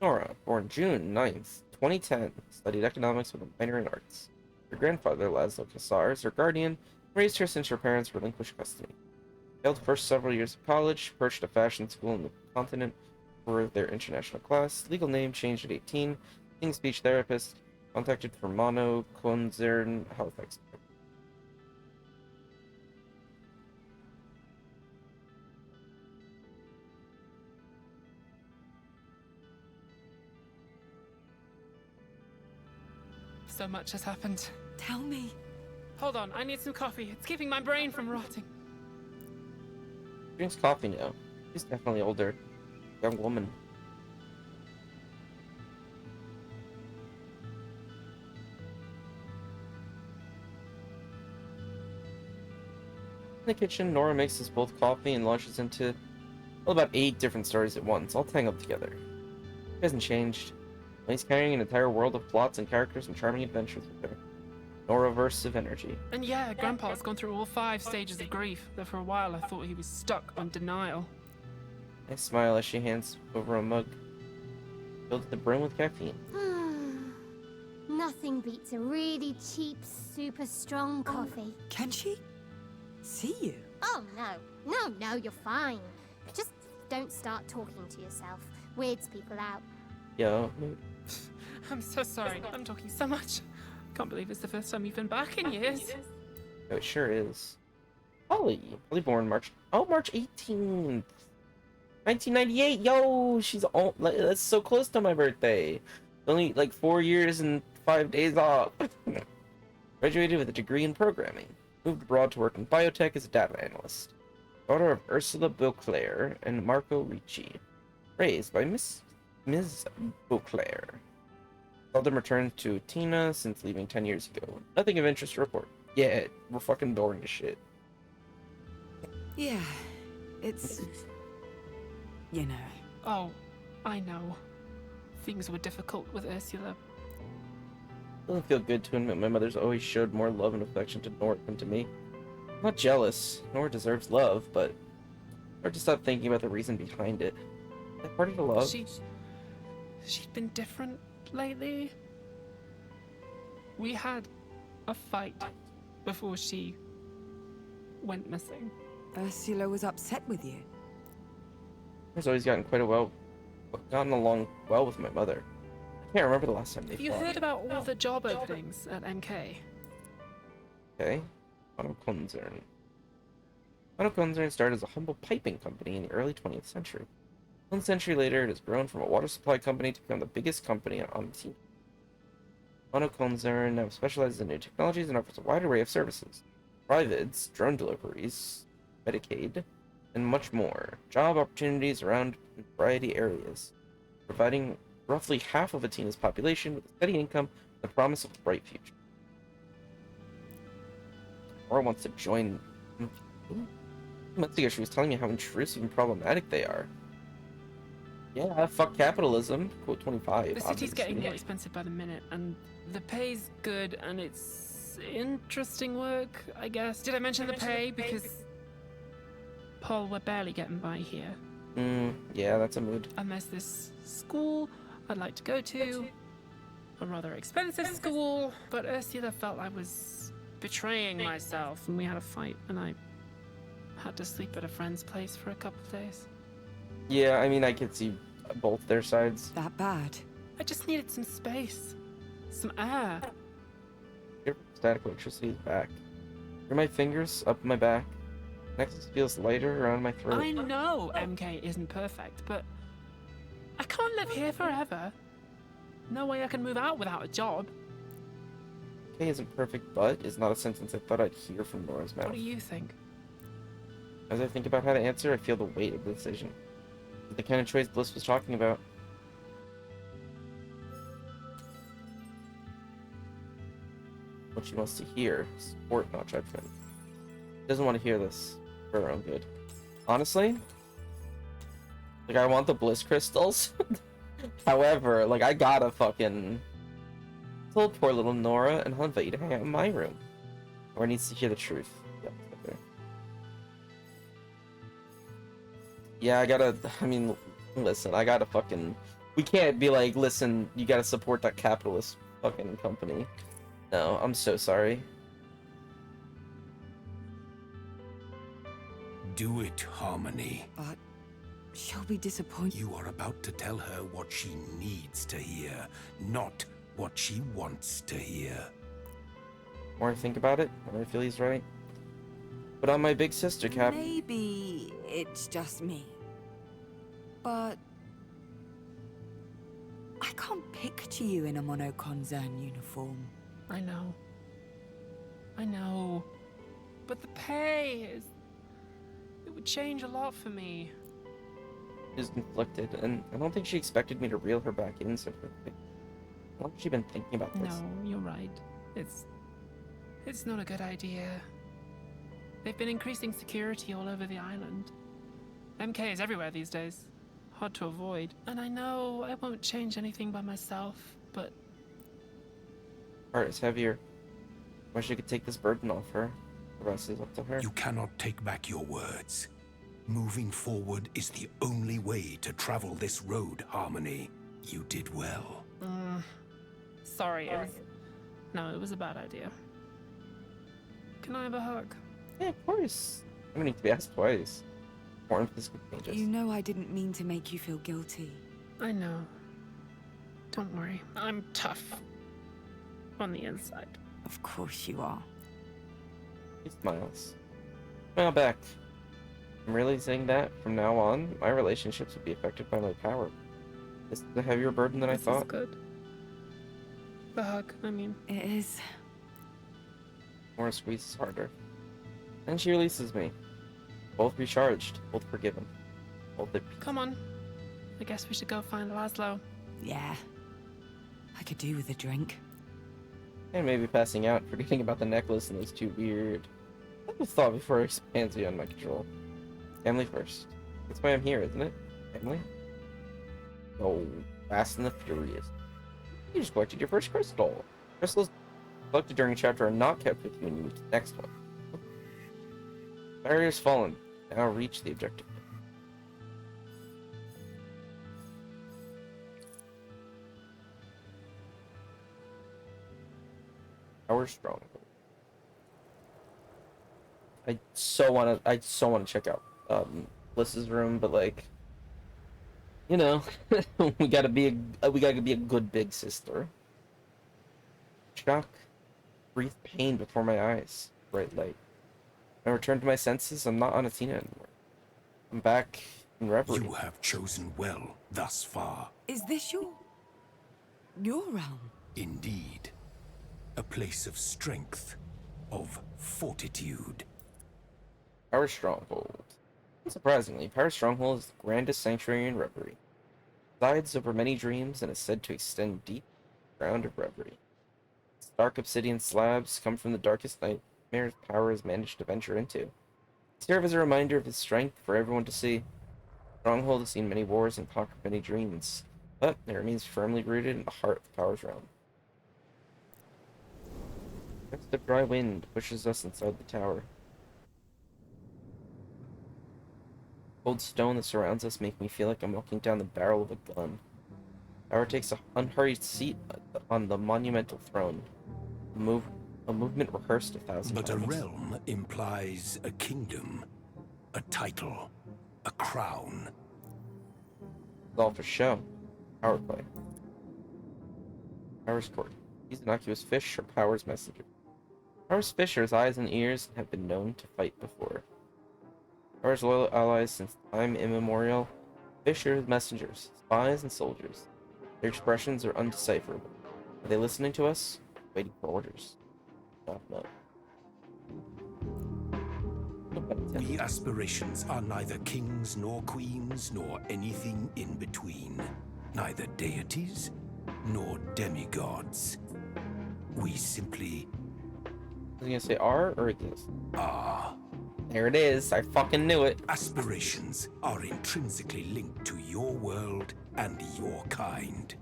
Nora, born June 9th, 2010, studied economics with a minor in arts. Her grandfather, Laszlo Kassar, is her guardian, raised her since her parents relinquished custody. Failed the first several years of college, perched a fashion school in the continent for their international class, legal name changed at 18, being speech therapist, contacted for Mono Konzern Halifax. So much has happened. Tell me. Hold on, I need some coffee. It's keeping my brain from rotting. Drinks coffee now. She's definitely older. Young woman. In the kitchen, Nora makes us both coffee and launches into, well, about 8 different stories at once, all tangled together. He hasn't changed. He's carrying an entire world of plots and characters and charming adventures with her. Nora-verse of energy. And yeah, Grandpa's gone through all 5 stages of grief, though for a while I thought he was stuck on denial. I smile as she hands over a mug filled to the brim with caffeine. Nothing beats a really cheap, super strong coffee. Can she see you? Oh, no, you're fine. Just don't start talking to yourself. Weirds people out. Yo, I'm so sorry. I'm talking so much. Can't believe it's the first time you've been back in years. oh, it sure is. Polly born March 18th, 1998. Yo, she's all that's so close to my birthday. Only like 4 years and 5 days off. Graduated with a degree in programming. Moved abroad to work in biotech as a data analyst. Daughter of Ursula Beauclair and Marco Ricci. Raised by Ms. Beauclair. Seldom returned to Tina since leaving 10 years ago. Nothing of interest to report. Yeah, we're fucking boring as shit. Yeah, it's... you know. Oh, I know. Things were difficult with Ursula. Doesn't feel good to admit my mother's always showed more love and affection to Nora than to me. I'm not jealous. Nora deserves love, but hard to stop thinking about the reason behind it. That part of the love. She'd been different lately. We had a fight before she went missing. Ursula was upset with you. Has always gotten along well with my mother. I can't remember the last time they Have you fought. heard about all the job openings at MK? Okay. Mono Konzern. Mono Konzern started as a humble piping company in the early 20th century. 1 century later, it has grown from a water supply company to become the biggest company on the team. Monoconcern now specializes in new technologies and offers a wide array of services. Privates, drone deliveries, Medicaid, and much more. Job opportunities around a variety areas, providing roughly half of Atina's population with a steady income and the promise of a bright future. Aura wants to join. Months ago, she was telling me how intrusive and problematic they are. Yeah, fuck capitalism. Quote 25. The city's getting more expensive by the minute, and the pay's good, and it's interesting work, I guess. Did I mention the pay? Because, Paul, we're barely getting by here. Yeah, that's a mood. And there's this school I'd like to go to, a rather expensive school, but Ursula felt I was betraying myself, and we had a fight, and I had to sleep at a friend's place for a couple of days. Yeah, I mean, I could see both their sides. That bad? I just needed some space, some air. Your static electricity is back. Through my fingers, up my back. Nexus feels lighter around my throat. I know MK isn't perfect, but I can't live here forever. No way I can move out without a job. Okay, isn't perfect, but is not a sentence I thought I'd hear from Nora's mouth. What do you think? As I think about how to answer, I feel the weight of the decision. The kind of choice Bliss was talking about. What she wants to hear. Support, not judgment. She doesn't want to hear this for her own good. Honestly, like, I want the Bliss crystals. However, like, I gotta fucking told poor little Nora and Hanvei to hang out in my room. Nora needs to hear the truth. Yep, okay. Yeah, I mean, listen, I gotta fucking... We can't be like, listen, you gotta support that capitalist fucking company. No, I'm so sorry. Do it, Harmony. But she'll be disappointed. You are about to tell her what she needs to hear, not what she wants to hear. The more I think about it, the more I feel he's right. But I'm my big sister, Cap. Maybe it's just me. But I can't picture you in a monoconcern uniform. I know. I know. But the pay is... It would change a lot for me. She's conflicted, and I don't think she expected me to reel her back in so quickly. How long has she been thinking about this? No, you're right. It's not a good idea. They've been increasing security all over the island. MK is everywhere these days. Hard to avoid. And I know I won't change anything by myself, but... Heart is heavier. Wish I could take this burden off her. The rest is up to her. You cannot take back your words. Moving forward is the only way to travel this road, Harmony. You did well. Sorry, it was... No, it was a bad idea. Can I have a hug? Yeah, of course. I don't need to be asked twice. More physical changes. You know I didn't mean to make you feel guilty. I know. Don't worry. I'm tough. On the inside. Of course you are. He smiles. Smile back. I'm really saying that from now on, my relationships would be affected by my power. This is a heavier burden than I This is thought. good. The hug, I mean. It is. Nora squeezes harder. Then she releases me. Both recharged, both forgiven. Both at peace. Come on. I guess we should go find Laszlo. Yeah. I could do with a drink. And maybe passing out, forgetting about the necklace and those two weird... I have a thought before it expands beyond my control. Family first. That's why I'm here, isn't it? Family? Oh, Fast and the Furious. You just collected your first crystal. Crystals collected during a chapter are not kept with you when you move to the next one. Barrier's fallen. Now reach the objective. Power strong. I so wanna check out Bliss's room, but like, you know, we gotta be a good big sister. Shock, breathe pain before my eyes. Bright light. When I return to my senses, I'm not on Athena anymore. I'm back in reverie. You have chosen well thus far. Is this your realm? Indeed. place of strength, of fortitude. Power Stronghold. Unsurprisingly, Power Stronghold is the grandest sanctuary in Reverie. It presides over many dreams and is said to extend deep into the ground of Reverie. Its dark obsidian slabs come from the darkest nightmares Power has managed to venture into. They serve as a reminder of his strength for everyone to see. Stronghold has seen many wars and conquered many dreams, but it remains firmly rooted in the heart of the Power's realm. Next, the dry wind pushes us inside the tower. Cold stone that surrounds us make me feel like I'm walking down the barrel of a gun. The tower takes an unhurried seat on the monumental throne. A movement rehearsed 1,000 But times. a realm implies a kingdom, a title, a crown. It's all for show. Power play. Power's court. These innocuous fish are Power's messenger. Power's fish are his eyes and ears and have been known to fight before. Power's loyal allies since time immemorial. Fish are his messengers, spies and soldiers. Their expressions are undecipherable. Are they listening to us? Waiting for orders. Not know. We aspirations are neither kings nor queens nor anything in between. Neither deities nor demigods. We simply I was gonna say are or exist. are. There it is. I fucking knew it. Aspirations are intrinsically linked to your world and your kind.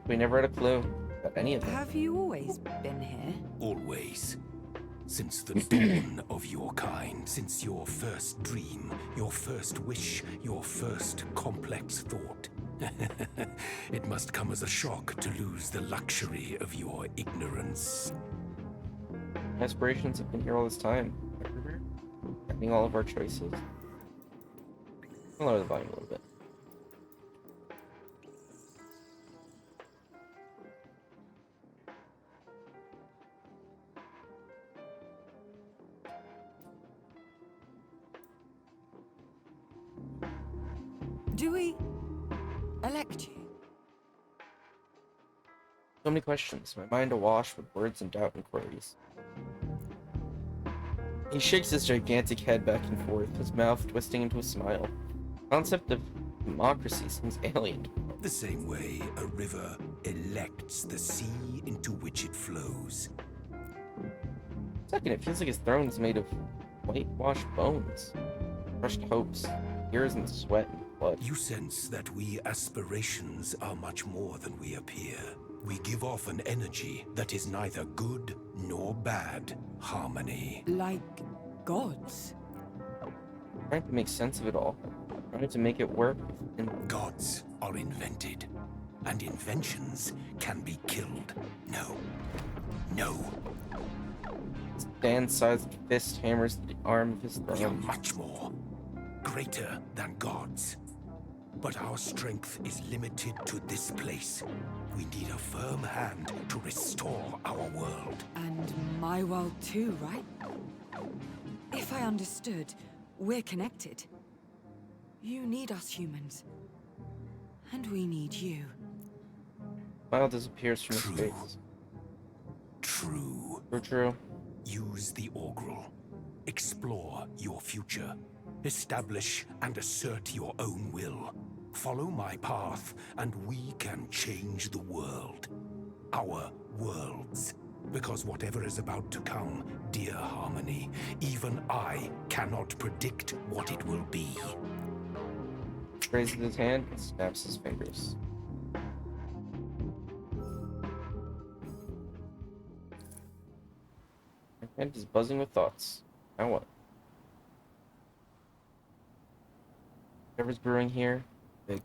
We never had a clue about any of it. Have you always been here? Always. Since the dawn of your kind, since your first dream, your first wish, your first complex thought. It must come as a shock to lose the luxury of your ignorance. Aspirations have been here all this time. Everywhere. Guiding all of our choices. I'll lower the volume a little bit. Do we elect you? So many questions, my mind awash with words and doubt and queries. He shakes his gigantic head back and forth, his mouth twisting into a smile. The concept of democracy seems alien to him. The same way a river elects the sea into which it flows. Second, it feels like his throne is made of whitewashed bones, crushed hopes, tears and sweat and blood. You sense that we aspirations are much more than we appear. We give off an energy that is neither good nor bad harmony. Like gods? Trying to make sense of it all, trying to make it work. Gods are invented, and inventions can be killed. No. No. Dan's sized fist hammers the arm of his We are throne. much more. Greater than gods. But our strength is limited to this place. We need a firm hand to restore our world. And my world too, right? If I understood, we're connected. You need us humans. And we need you. Smile disappears from True. his face. True. True. Use the Augural. Explore your future. Establish and assert your own will. Follow my path, and we can change the world. Our worlds. Because whatever is about to come, dear Harmony, even I cannot predict what it will be. Raises his hand and snaps his fingers. My head is buzzing with thoughts. Now what? Whatever's brewing here, big.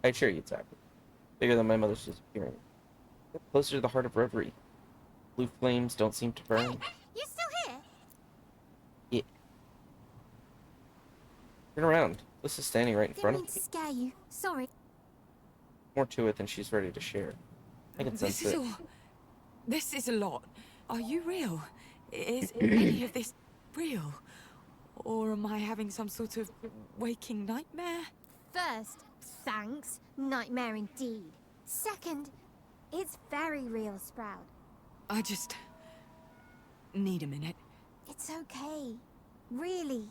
I assure you it's happening. Bigger than my mother's disappearing. Get closer to the heart of Reverie. Blue flames don't seem to burn. You still here? Yeah. Turn around. Lissa's standing right in front Didn't of mean me. to scare you. Sorry. More to it than she's ready to share. I can sense it. This is a lot. Are you real? Is any of this real? Or am I having some sort of waking nightmare? First, thanks. Nightmare indeed. Second, it's very real, Sprout. I just need a minute. It's okay. Really.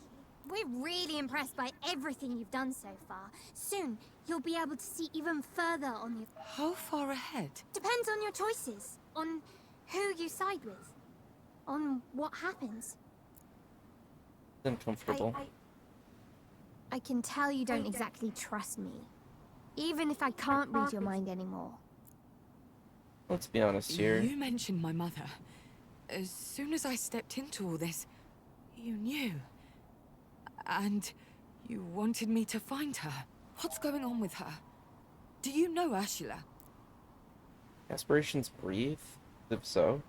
We're really impressed by everything you've done so far. Soon, you'll be able to see even further on your... How far ahead? Depends on your choices. On who you side with. On what happens. Uncomfortable. I can tell you don't exactly trust me. Even if I can't read your mind anymore. Let's be honest here. You mentioned my mother. As soon as I stepped into all this, you knew. And you wanted me to find her. What's going on with her? Do you know Ashila? Aspirations breathe? If so,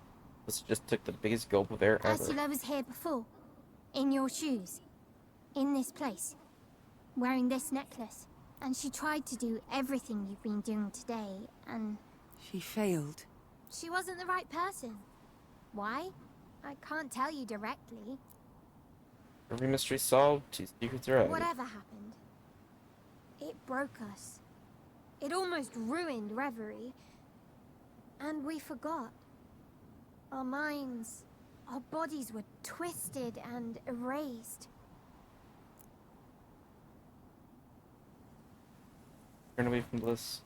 this just took the biggest gulp of air ever. Ursula was here before. In your shoes. In this place. Wearing this necklace. And she tried to do everything you've been doing today, and... She failed. She wasn't the right person. Why? I can't tell you directly. Every mystery solved, two secrets are out. Whatever happened, it broke us. It almost ruined Reverie. And we forgot. Our minds, our bodies were twisted and erased. Turn away from bliss.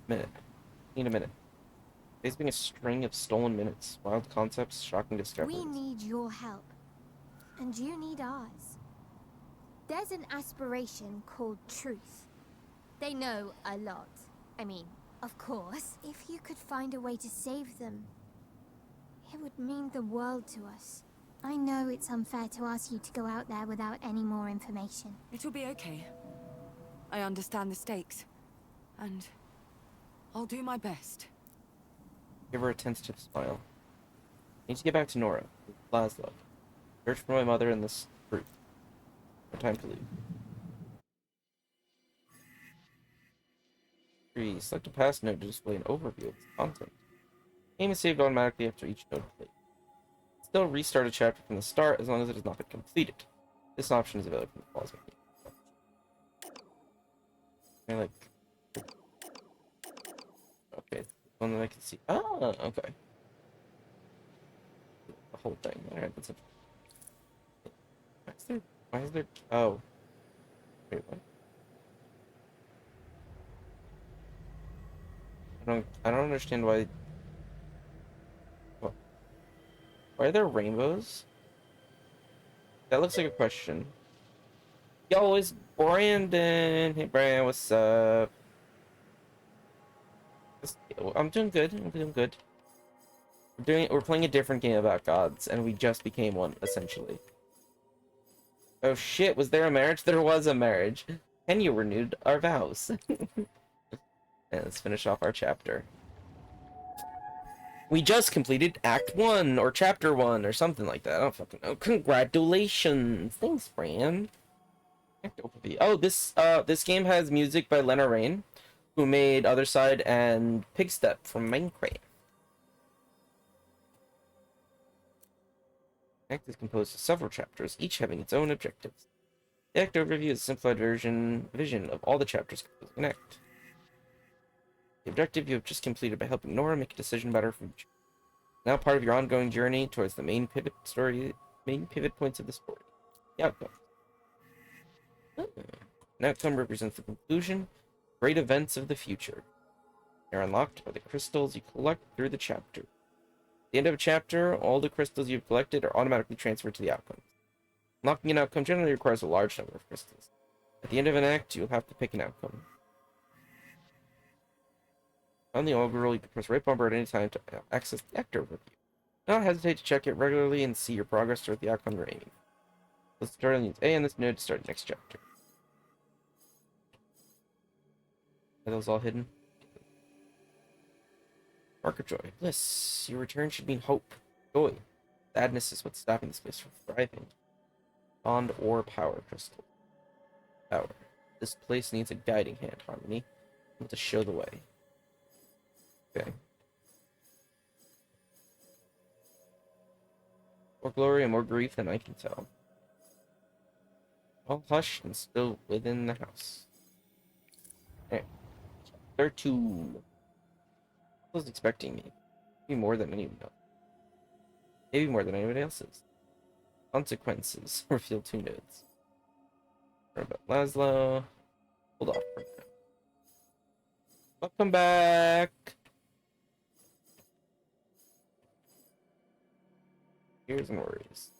Minute. Need a minute. Days being a string of stolen minutes, wild concepts, shocking discoveries. We need your help. And you need ours. There's an aspiration called truth. They know a lot. I mean, of course. If you could find a way to save them, it would mean the world to us. I know it's unfair to ask you to go out there without any more information. It'll be okay. I understand the stakes. And I'll do my best. Give her a tentative smile. Need to get back to Nora, with Laszlo. Search for my mother and this fruit. No time to leave. 3. Select a past node to display an overview of its content. Game is saved automatically after each node played. Still restart a chapter from the start as long as it has not been completed. This option is available from the pause menu. Like... Okay, one that I can see. Ah, okay. The whole thing. Alright, that's it. Why is there... Oh. Wait, what? I don't understand why... What? Why are there rainbows? That looks like a question. Yo, it's Brandon! Hey, Brandon, what's up? I'm doing good. I'm doing good. We're playing a different game about gods, and we just became one, essentially. Oh shit, was there a marriage? There was a marriage. And you renewed our vows. And let's finish off our chapter. We just completed Act 1, or Chapter 1, or something like that. I don't fucking know. Congratulations! Thanks, Fran. Act overview. Oh, this game has music by Lena Raine, who made Other Side and Pigstep from Minecraft. Act is composed of several chapters, each having its own objectives. The Act overview is a simplified vision of all the chapters composing an act. The objective you have just completed by helping Nora make a decision about her future. Now part of your ongoing journey towards the main pivot points of the story. The outcome. An outcome represents the conclusion, great events of the future. They're unlocked by the crystals you collect through the chapter. At the end of a chapter, all the crystals you've collected are automatically transferred to the outcome. Unlocking an outcome generally requires a large number of crystals. At the end of an act, you'll have to pick an outcome. On the augural, you can press right bumper at any time to access the act overview. Do not hesitate to check it regularly and see your progress toward the outcome you're aiming. Let's start on use A on this node to start the next chapter. Are those all hidden? Mark of joy. Bliss. Your return should mean hope. Joy. Sadness is what's stopping this place from thriving. Bond or power crystal. Power. This place needs a guiding hand, Harmony. To show the way. Okay. More glory and more grief than I can tell. All hushed and still within the house. Okay. Chapter 2. I was expecting me. Maybe more than anyone else. Maybe more than anybody else's. Consequences. Reveal 2 nodes. What about Laszlo? Hold off for now. Welcome back! Fears and worries.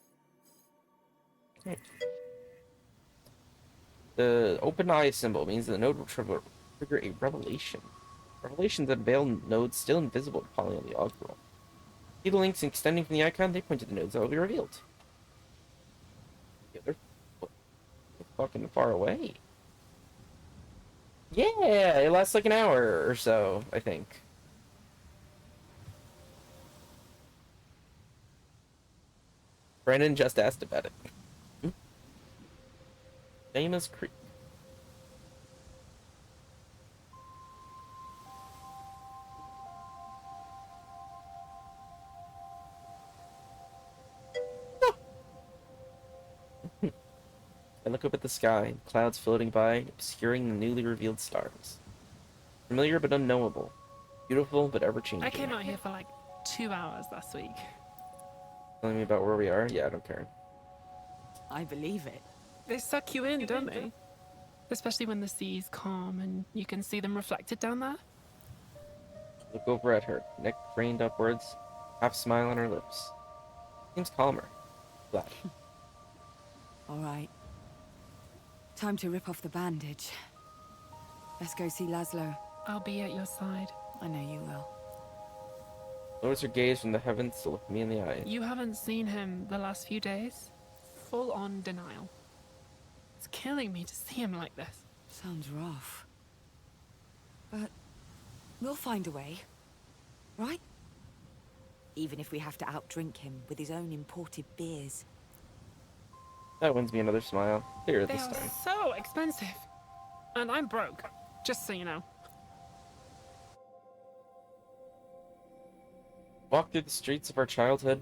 Okay. The open eye symbol means that the node will trigger a revelation. Revelations that unveil nodes still invisible to Polly on the Augural. See the links extending from the icon? They point to the nodes that will be revealed. Yeah, they're fucking far away. Yeah, it lasts like an hour or so, I think. Brandon just asked about it. Famous Creek. I look up at the sky, clouds floating by, obscuring the newly revealed stars. Familiar but unknowable. Beautiful but ever-changing. I came out here for like 2 hours last week. Telling me about where we are? Yeah, I don't care. I believe it. They suck you in, don't they? Especially when the sea's calm and you can see them reflected down there. Look over at her, neck craned upwards, half smile on her lips. Seems calmer. Glad. All right. Time to rip off the bandage. Let's go see Laszlo. I'll be at your side. I know you will. Lowers her gaze from the heavens to look me in the eye. You haven't seen him the last few days? Full on denial. It's killing me to see him like this. Sounds rough. But we'll find a way. Right? Even if we have to outdrink him with his own imported beers. That wins me another smile. Clear They this are time. so expensive. And I'm broke, just so you know. Walk through the streets of our childhood,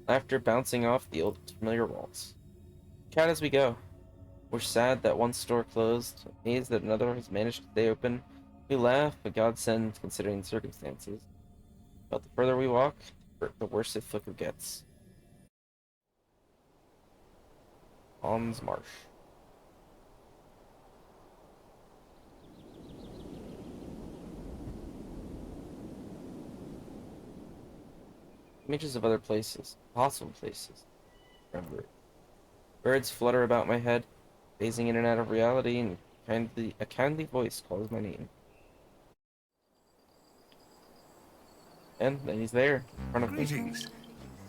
laughter bouncing off the old familiar walls. Chat as we go. We're sad that one store closed, amazed that another has managed to stay open. We laugh, a godsend considering the circumstances. But the further we walk, the worse the flicker gets. On's Marsh. Images of other places, possible places. Remember. Birds flutter about my head, phasing in and out of reality, and a kindly voice calls my name. And then he's there, in front of me. Greetings.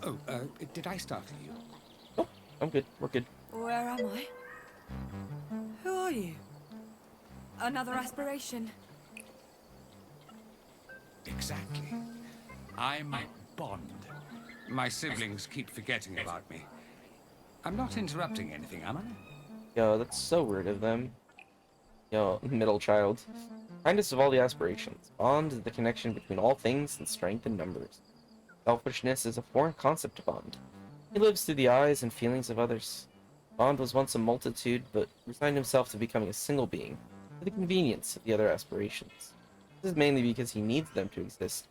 Oh, did I startle you? Oh, I'm good. We're good. Where am I? Who are you? Another aspiration? Exactly. I'm Bond. My siblings keep forgetting about me. I'm not interrupting anything, am I? Yo, that's so weird of them. Yo, middle child. Kindest of all the aspirations. Bond is the connection between all things and strength in numbers. Selfishness is a foreign concept to Bond. He lives through the eyes and feelings of others. Bond was once a multitude, but resigned himself to becoming a single being, for the convenience of the other aspirations. This is mainly because he needs them to exist,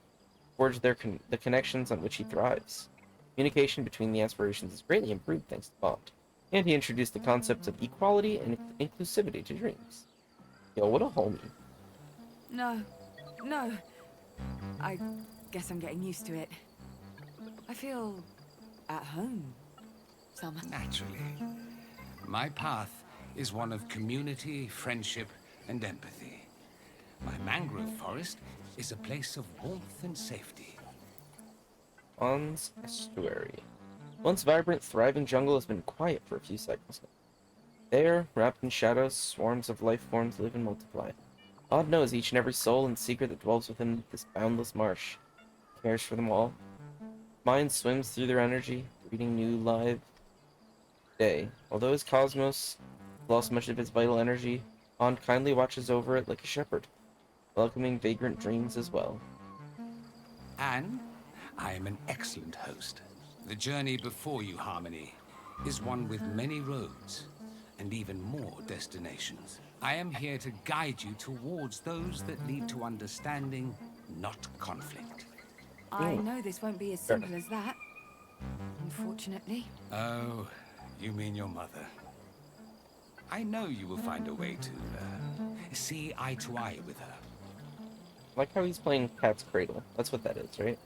forge the connections on which he thrives. Communication between the aspirations is greatly improved thanks to Bond, and he introduced the concepts of equality and inclusivity to dreams. Yo, what a homie. No. I guess I'm getting used to it. I feel at home. Somehow. Naturally. My path is one of community, friendship, and empathy. My mangrove forest is a place of warmth and safety. On's Estuary. Once vibrant, thriving jungle has been quiet for a few cycles now. There, wrapped in shadows, swarms of life forms live and multiply. God knows each and every soul and secret that dwells within this boundless marsh. He cares for them all. Mind swims through their energy, breeding new life day. Although his cosmos lost much of its vital energy, Bond kindly watches over it like a shepherd, welcoming vagrant dreams as well. And I am an excellent host. The journey before you, Harmony, is one with many roads and even more destinations. I am here to guide you towards those that lead to understanding, not conflict. I know this won't be as simple as that. unfortunately. Oh, you mean your mother. I know you will find a way to see eye to eye with her. I like how he's playing Cat's Cradle. That's what that is, right?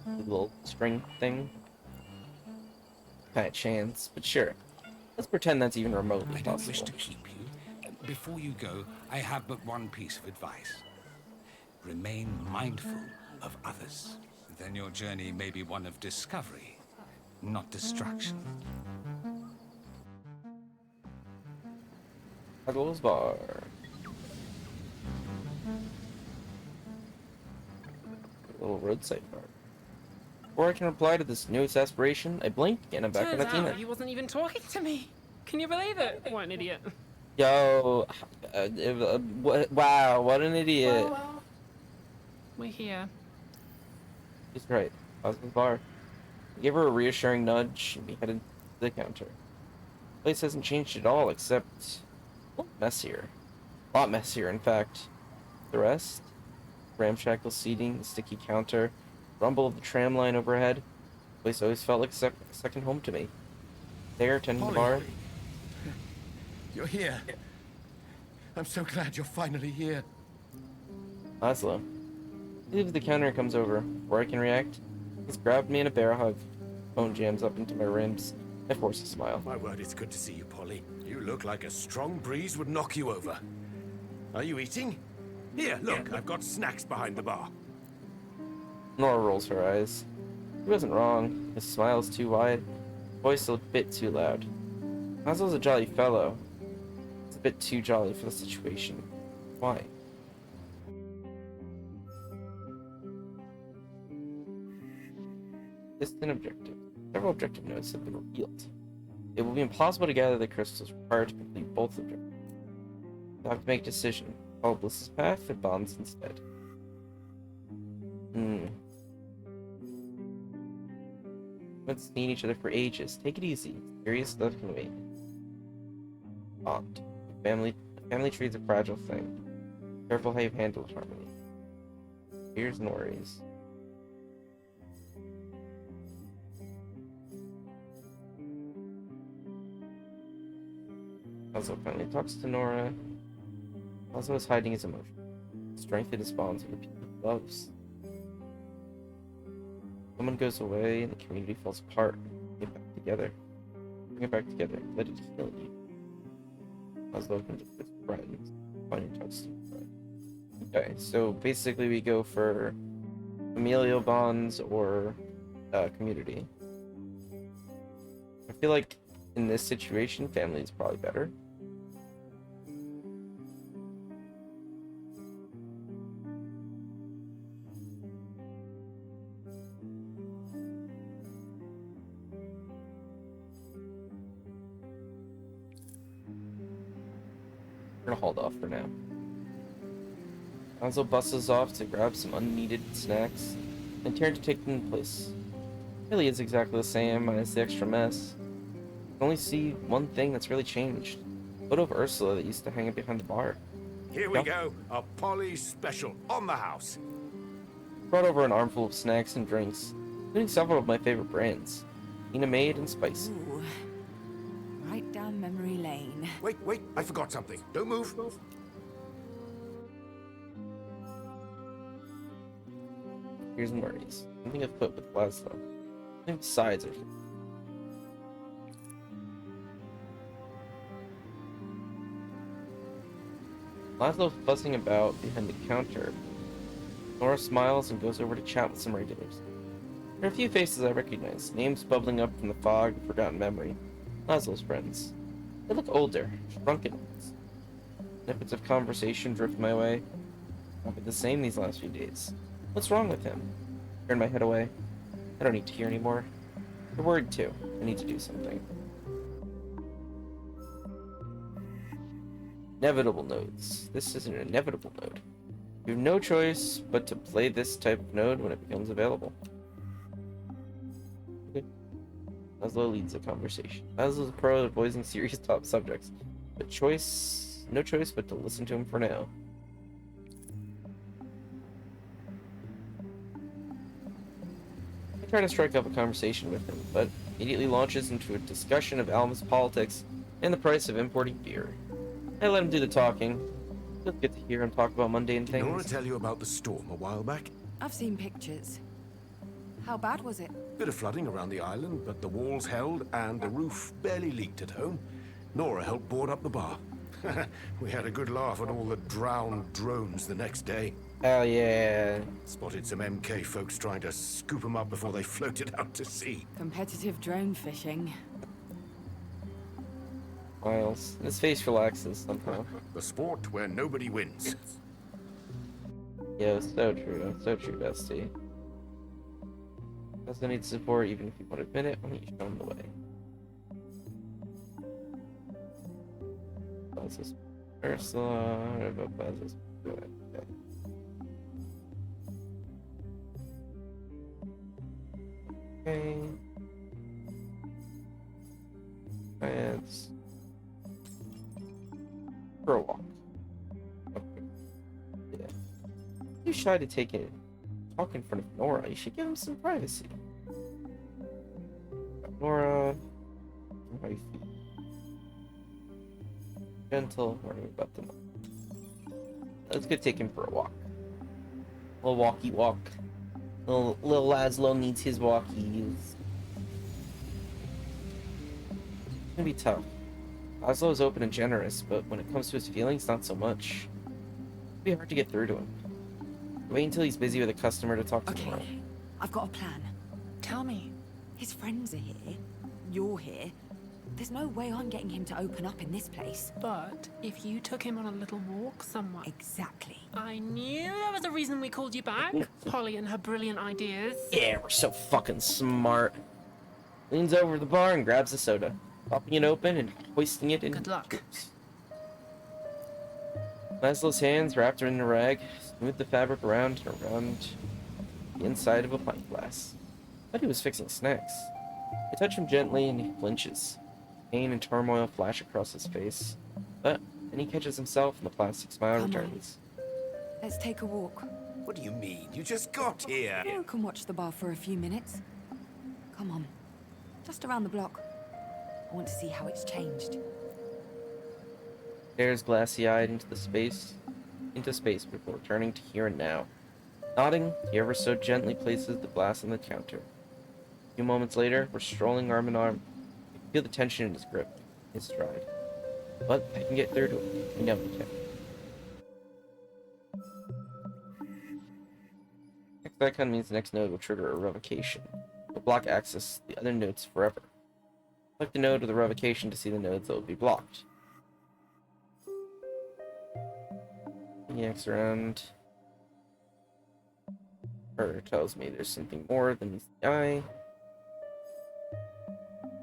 The little string thing. Kind of chance, but sure. Let's pretend that's even remotely I don't possible. wish to keep you. Before you go, I have but one piece of advice. Remain mindful of others. Then your journey may be one of discovery, not destruction. Huddle's Bar. A little roadside bar. Before I can reply to this newest aspiration, I blink and I'm back on Turns Athena. out he wasn't even talking to me. Can you believe it? What an idiot. Yo, wow, what an idiot. We're here. He's right. Huddle's Bar. I gave her a reassuring nudge and we headed to the counter. The place hasn't changed at all, except a little messier. A lot messier, in fact. The rest? Ramshackle seating, the sticky counter, rumble of the tram line overhead. The place always felt like a second home to me. There, tending the bar. You're here. I'm so glad you're finally here. Laszlo. He leaves the counter and comes over. Before I can react, he's grabbed me in a bear hug. Phone jams up into my ribs. I force a smile. My word, it's good to see you, Polly. You look like a strong breeze would knock you over. Are you eating? Here, look, I've got snacks behind the bar. Nora rolls her eyes. He wasn't wrong. His smile's too wide. Voice a bit too loud. Laszlo's a jolly fellow. It's a bit too jolly for the situation. Why? Distant objective. Several objective notes have been revealed. It will be impossible to gather the crystals required to complete both objectives. You'll have to make a decision. Follow Bliss's path or Bond's instead. We've seen each other for ages. Take it easy. Serious stuff can wait. Bond. Family tree is a fragile thing. Careful how you handle harmony. Fears and worries. Laszlo finally talks to Nora. Laszlo is hiding his emotion. Strength in his bonds with the people he loves. Someone goes away and the community falls apart. Get back together. Bring it back together. Let it heal you. Laszlo opens up with friends. Finally talks to a friend. Okay, so basically we go for familial bonds or community. I feel like in this situation, family is probably better. We're gonna hold off for now. Laszlo busts off to grab some unneeded snacks and turn to take them in place. Really is exactly the same, minus the extra mess. I can only see one thing that's really changed. A photo of Ursula that used to hang behind the bar. Here we go, a Polly special on the house. Brought over an armful of snacks and drinks, including several of my favorite brands. Nina Made and Spicy. Ooh. Right down memory lane. Wait, I forgot something. Don't move. Here's and worries. Something afoot with Laszlo. Something besides it. Laszlo fussing about behind the counter. Nora smiles and goes over to chat with some regulars. There are a few faces I recognize, names bubbling up from the fog of forgotten memory. Laszlo's friends. They look older, shrunken ones. Snippets of conversation drift my way. Not been the same these last few days. What's wrong with him? Turn my head away. I don't need to hear anymore. They're worried too. I need to do something. Inevitable nodes. This is an inevitable node. You have no choice but to play this type of node when it becomes available. Okay. Laszlo leads the conversation. Laszlo's a pro at voicing serious top subjects, but no choice but to listen to him for now. try to strike up a conversation with him, but immediately launches into a discussion of Alma's politics and the price of importing beer. I let him do the talking. It's good to hear him talk about mundane Did Nora things. tell you about the storm a while back? I've seen pictures. How bad was it? Bit of flooding around the island, but the walls held and the roof barely leaked at home. Nora helped board up the bar. We had a good laugh at all the drowned drones the next day. Hell yeah. Spotted some MK folks trying to scoop them up before they floated out to sea. Competitive drone fishing. Miles. His face relaxes somehow. The sport where nobody wins. Yo, so true. So true, bestie. Doesn't need support even if you won't admit it. Why don't you show him the way? Buzzes. Ursula. Buzzes. Good. Okay. Okay. Let's for a walk. Okay. Yeah. Too shy to talk in front of Nora. You should give him some privacy. Nora, how you feel? Gentle, worrying about them. Let's go take him for a walk. A little walkie walk. Little Laszlo needs his walkies. It's gonna be tough. Laszlo is open and generous, but when it comes to his feelings, not so much. It'd be hard to get through to him. Wait until he's busy with a customer to talk to Okay, tomorrow. I've got a plan. Tell me. His friends are here. You're here. There's no way I'm getting him to open up in this place. But if you took him on a little walk somewhere. Exactly. I knew there was a reason we called you back. Polly and her brilliant ideas. Yeah, we're so fucking smart. Leans over the bar and grabs a soda, popping it open and hoisting it in. Good luck. Scoops. Laszlo's hands wrapped in a rag, smooth the fabric around and around the inside of a pint glass. I thought he was fixing snacks. I touch him gently and he flinches. Pain and turmoil flash across his face, but then he catches himself and the plastic smile Come on. returns. Let's take a walk. What do you mean? You just got here. We can watch the bar for a few minutes. Come on. Just around the block. I want to see how it's changed. Stares glassy-eyed into space before returning to here and now. Nodding, he ever so gently places the glass on the counter. A few moments later, we're strolling arm in arm. I can feel the tension in his grip, his stride. But I can get through to him. I know we can. Next icon means the next node will trigger a revocation. Will block access to the other nodes forever. Select the node with the revocation to see the nodes that will be blocked. He acts around. Or tells me there's something more than meets the eye.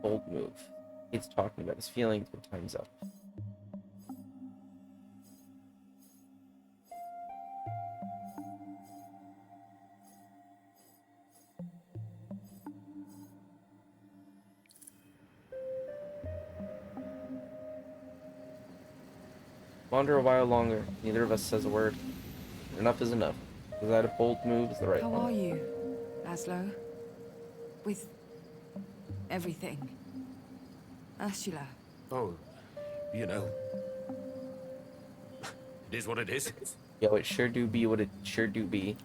Bold move. He's talking about his feelings when time's up. Wander a while longer. Neither of us says a word. Enough is enough. Was that a bold move? Is the right How one? are you, Laszlo? With everything. Ursula. Oh, you know. It is what it is. Yo, it sure do be what it sure do be.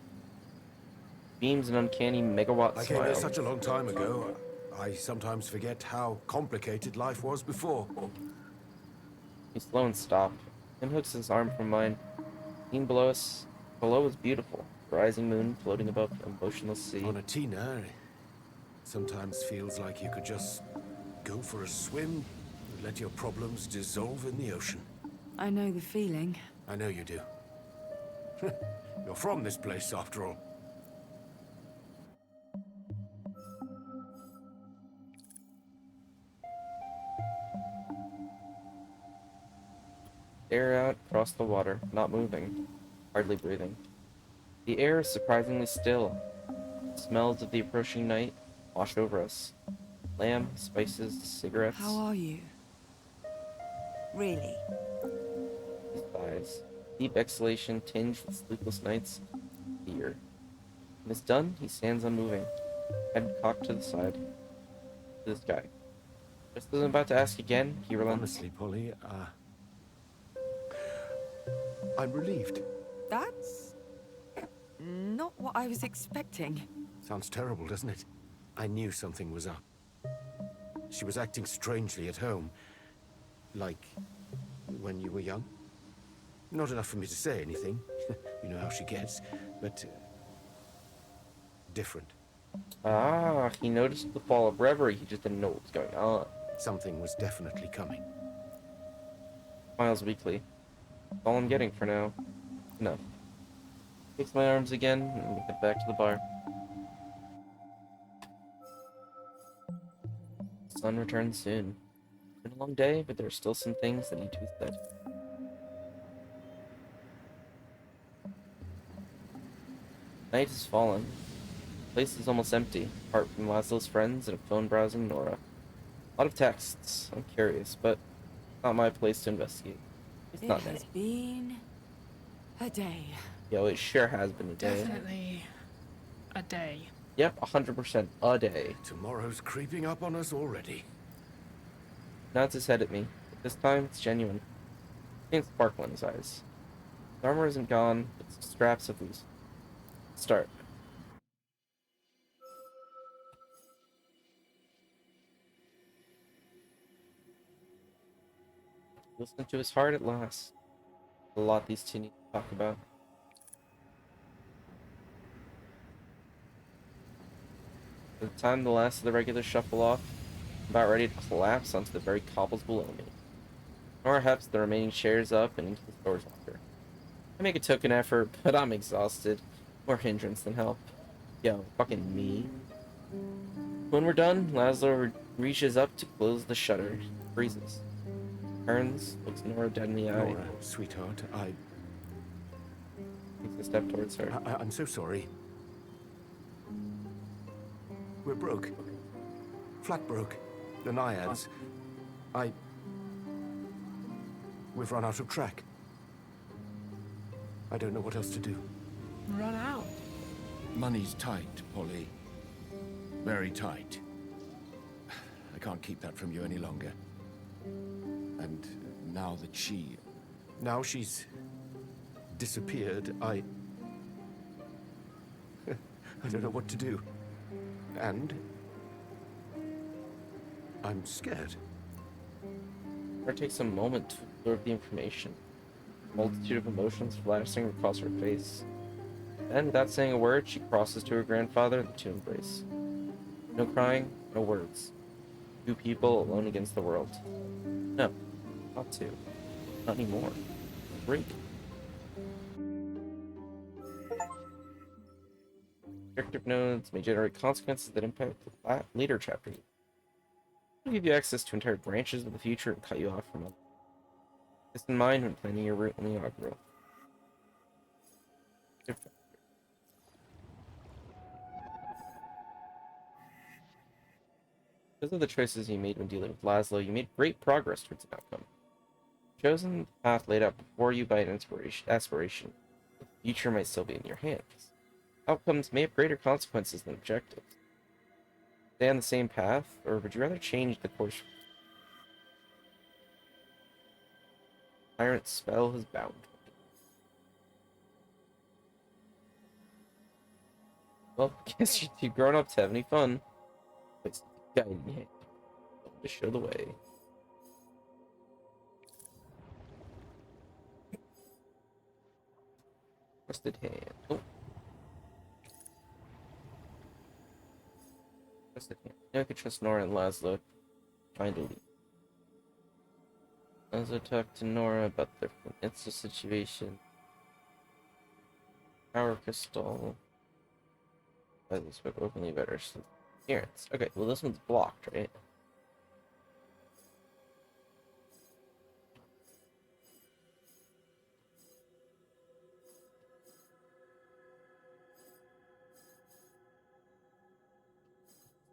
Beams an uncanny megawatt I came here smile. such a long time ago. I sometimes forget how complicated life was before. He's slow and stop. Then hooks his arm from mine. Seen below us. Below is beautiful. The rising moon floating above a motionless sea. On a Tina, it sometimes feels like you could just go for a swim and let your problems dissolve in the ocean. I know the feeling. I know you do. You're from this place, after all. Stare out across the water, not moving, hardly breathing. The air is surprisingly still. Smells of the approaching night wash over us. Lamb, spices, cigarettes. How are you? Really? His thighs. Deep exhalation tinged with sleepless nights. Fear. When it's done, he stands unmoving. Head cocked to the side. This guy. Just as I'm about to ask again, he relents. Honestly, Polly, I'm relieved. That's not what I was expecting. Sounds terrible, doesn't it? I knew something was up. She was acting strangely at home. Like when you were young. Not enough for me to say anything. You know how she gets. But different. Ah, he noticed the fall of reverie. He just didn't know what was going on. Something was definitely coming. Smiles weakly. That's all I'm getting for now. Enough. Takes my arms again, and we head back to the bar. The sun returns soon. It's been a long day, but there are still some things that need to be said. Night has fallen. The place is almost empty, apart from Laszlo's friends and a phone browsing Nora. A lot of texts. I'm curious, but not my place to investigate. It's It not has now. been a day. Yo, it sure has been a day. Definitely a day. Yep, 100% a day. Tomorrow's creeping up on us already. Nods his head at me. But this time, it's genuine. Seeing sparkle in his eyes. His armor isn't gone, but the straps have loose. Start. Listen to his heart at last. A lot these two need to talk about. By the time the last of the regulars shuffle off, I'm about ready to collapse onto the very cobbles below me. Nora heps the remaining chairs up and into the store's locker. I make a token effort, but I'm exhausted. More hindrance than help. Yo, fucking me. When we're done, Laszlo reaches up to close the shutter. Freezes. Turns, looks Nora dead in the eye. Nora, sweetheart, Takes a step towards her. I'm so sorry. We're broke. Flat broke. The Naiads. We've run out of track. I don't know what else to do. Run out. Money's tight, Polly. Very tight. I can't keep that from you any longer. And now that she... Now she's disappeared, I don't know what to do. And I'm scared. Nora takes a moment to absorb the information. A multitude of emotions flashing across her face. Then, without saying a word, she crosses to her grandfather and the two embrace. No crying, no words. Two people alone against the world. No, not two. Not anymore. Three. Restrictive nodes may generate consequences that impact the later chapter. It'll give you access to entire branches of the future and cut you off from others. Keep this in mind when planning your route in the inaugural. Because of the choices you made when dealing with Laszlo, you made great progress towards an outcome. You've chosen the path laid out before you by an aspiration. The future might still be in your hands. Outcomes may have greater consequences than objectives. Stay on the same path, or would you rather change the course? Tyrant's spell has bound me. Well, guess you're too grown up to have any fun. It's the guiding hand. To show the way. Trusted hand. Oh. Trusted hand. Now I can trust Nora and Laszlo. Finally. Laszlo talked to Nora about their financial situation. Power crystal. Laszlo spoke openly about her appearance. Okay, well this one's blocked, right?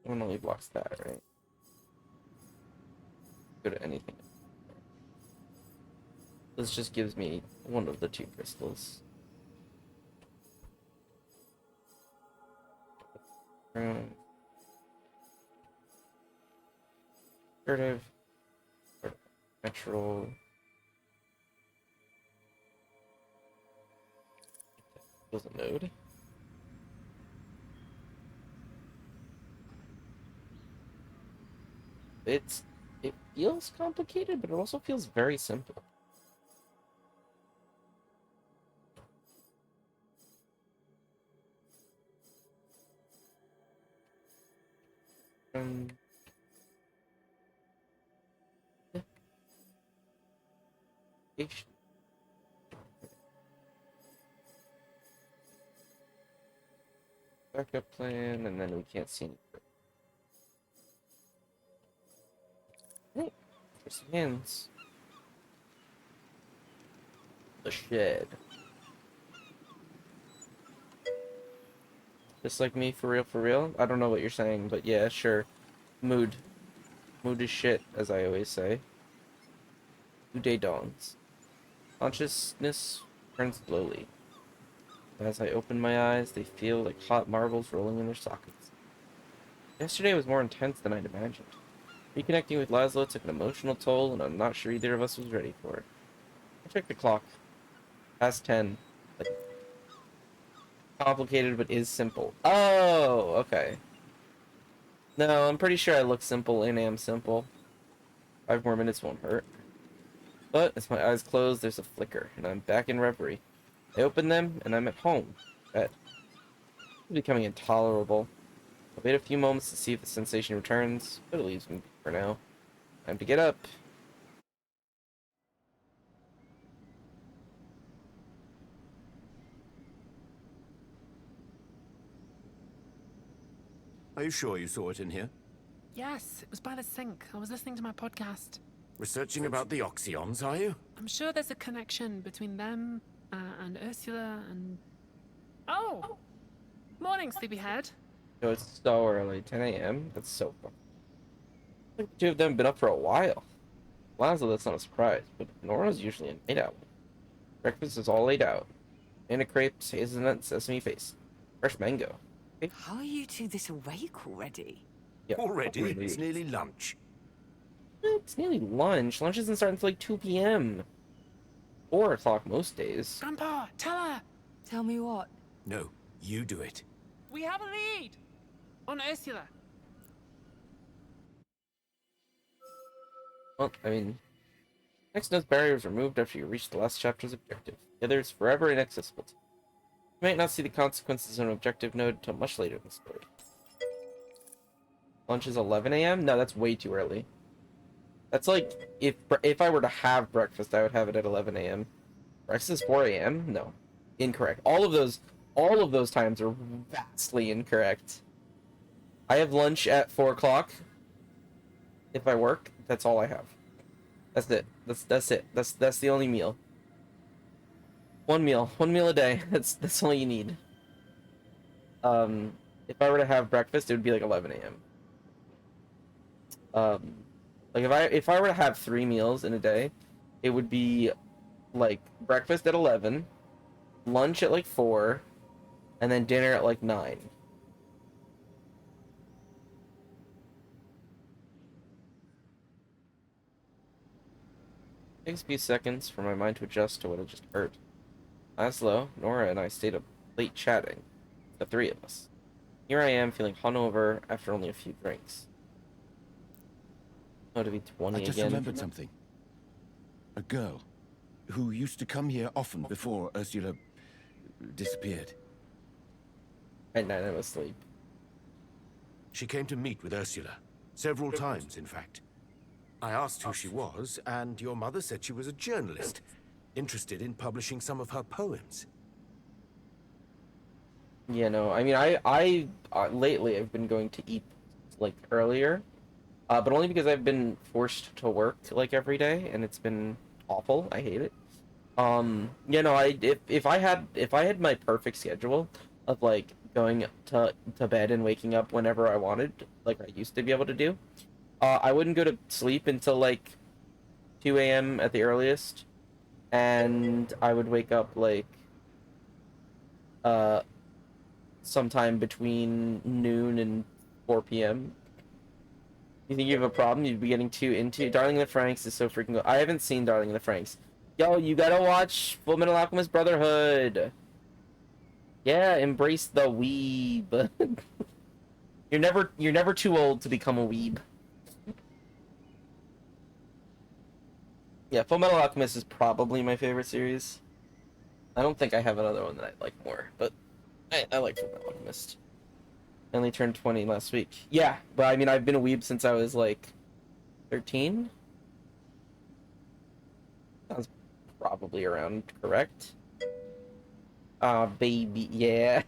One only blocks that, right? Go to anything. This just gives me one of the two crystals. Assertive. Natural. Was a node. It feels complicated, but it also feels very simple. Yeah. Ish. Backup plan, and then we can't see any. Hey, there's some hands. The shed. Just like me, for real, for real? I don't know what you're saying, but yeah, sure. Mood. Mood is shit, as I always say. New day dawns. Consciousness turns slowly. As I open my eyes, they feel like hot marbles rolling in their sockets. Yesterday was more intense than I'd imagined. Reconnecting with Laszlo took an emotional toll, and I'm not sure either of us was ready for it. I checked the clock. Past 10. Like, complicated, but is simple. Oh, okay. No, I'm pretty sure I look simple and am simple. 5 more minutes won't hurt. But as my eyes close, there's a flicker, and I'm back in reverie. I open them, and I'm at home. Bed. It's becoming intolerable. I'll wait a few moments to see if the sensation returns, but it leaves me for now. Time to get up. Are you sure you saw it in here? Yes, it was by the sink. I was listening to my podcast. Researching about the Oxyons, are you? I'm sure there's a connection between them and Ursula and... Oh! Morning, sleepyhead. No, it's so early. 10 a.m.? That's so fun. I think the two of them have been up for a while. Laszlo, that's not a surprise, but Nora's usually a night owl. Breakfast is all laid out. Banana crepes, hazelnut, sesame face. Fresh mango. Okay. How are you two this awake already? Yeah, Already? It's nearly lunch. It's nearly lunch. Lunch isn't starting until like 2 p.m. 4 o'clock most days. Grandpa, tell her! Tell me what? No, you do it. We have a lead! On Ursula. Well, I mean, next note's barrier is removed after you reach the last chapter's objective. The other is forever inaccessible. You might not see the consequences of an objective node until much later in the story. Lunch is 11 a.m.? No, that's way too early. That's like, if I were to have breakfast, I would have it at 11 a.m. Breakfast is 4 a.m.? No. Incorrect. All of those times are vastly incorrect. I have lunch at 4 o'clock. If I work, that's all I have. That's it. That's it. That's the only meal. One meal a day. That's all you need. If I were to have breakfast, it would be like 11 a.m. Like if I were to have 3 meals in a day, it would be like breakfast at 11, lunch at like 4, and then dinner at like 9. Takes a few seconds for my mind to adjust to what I just heard. Laszlo, Nora, and I stayed up late chatting. The 3 of us. Here I am feeling hungover after only a few drinks. Oh, to be 20 I just again. remembered something. A girl who used to come here often before Ursula disappeared. At night I was asleep. She came to meet with Ursula. Several times, in fact. I asked who she was, and your mother said she was a journalist, interested in publishing some of her poems. Yeah, no, I mean, I lately I've been going to eat, like, earlier, but only because I've been forced to work, like, every day, and it's been awful. I hate it. You know, if I had my perfect schedule of, like, going to bed and waking up whenever I wanted, like I used to be able to do, I wouldn't go to sleep until, like, 2 a.m. at the earliest, and I would wake up, like, sometime between noon and 4 p.m. You think you have a problem? You'd be getting too into Darling in the Franxx is so freaking good. I haven't seen Darling in the Franxx. Yo, you gotta watch Full Metal Alchemist Brotherhood. Yeah, embrace the weeb. You're never too old to become a weeb. Yeah, Full Metal Alchemist is probably my favorite series. I don't think I have another one that I like more, but I like Full Metal Alchemist. I only turned 20 last week. Yeah, but I mean, I've been a weeb since I was like 13. Sounds probably around correct. Baby, yeah.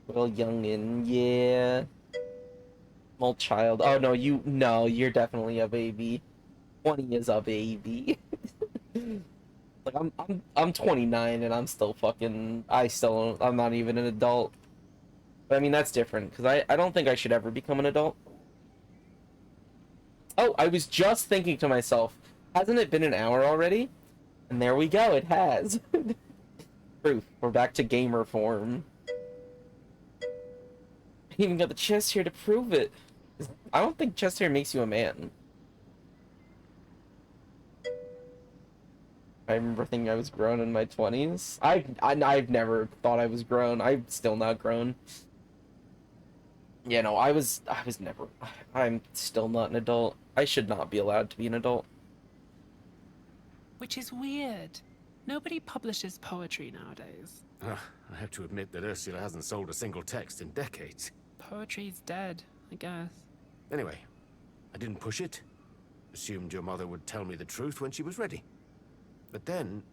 Little youngin, yeah. Small child. Oh no, you're definitely a baby. 20 is a baby. Like I'm 29 and I'm still fucking I'm not even an adult. But I mean that's different because I don't think I should ever become an adult. Oh, I was just thinking to myself, hasn't it been an hour already? And there we go, it has. Proof. We're back to gamer form. I even got the chest here to prove it. I don't think chest hair makes you a man. I remember thinking I was grown in my 20s. I've never thought I was grown. I'm still not grown. Yeah, no, I was never. I'm still not an adult. I should not be allowed to be an adult. Which is weird. Nobody publishes poetry nowadays. I have to admit that Ursula hasn't sold a single text in decades. Poetry's dead, I guess. Anyway, I didn't push it. Assumed your mother would tell me the truth when she was ready. But then...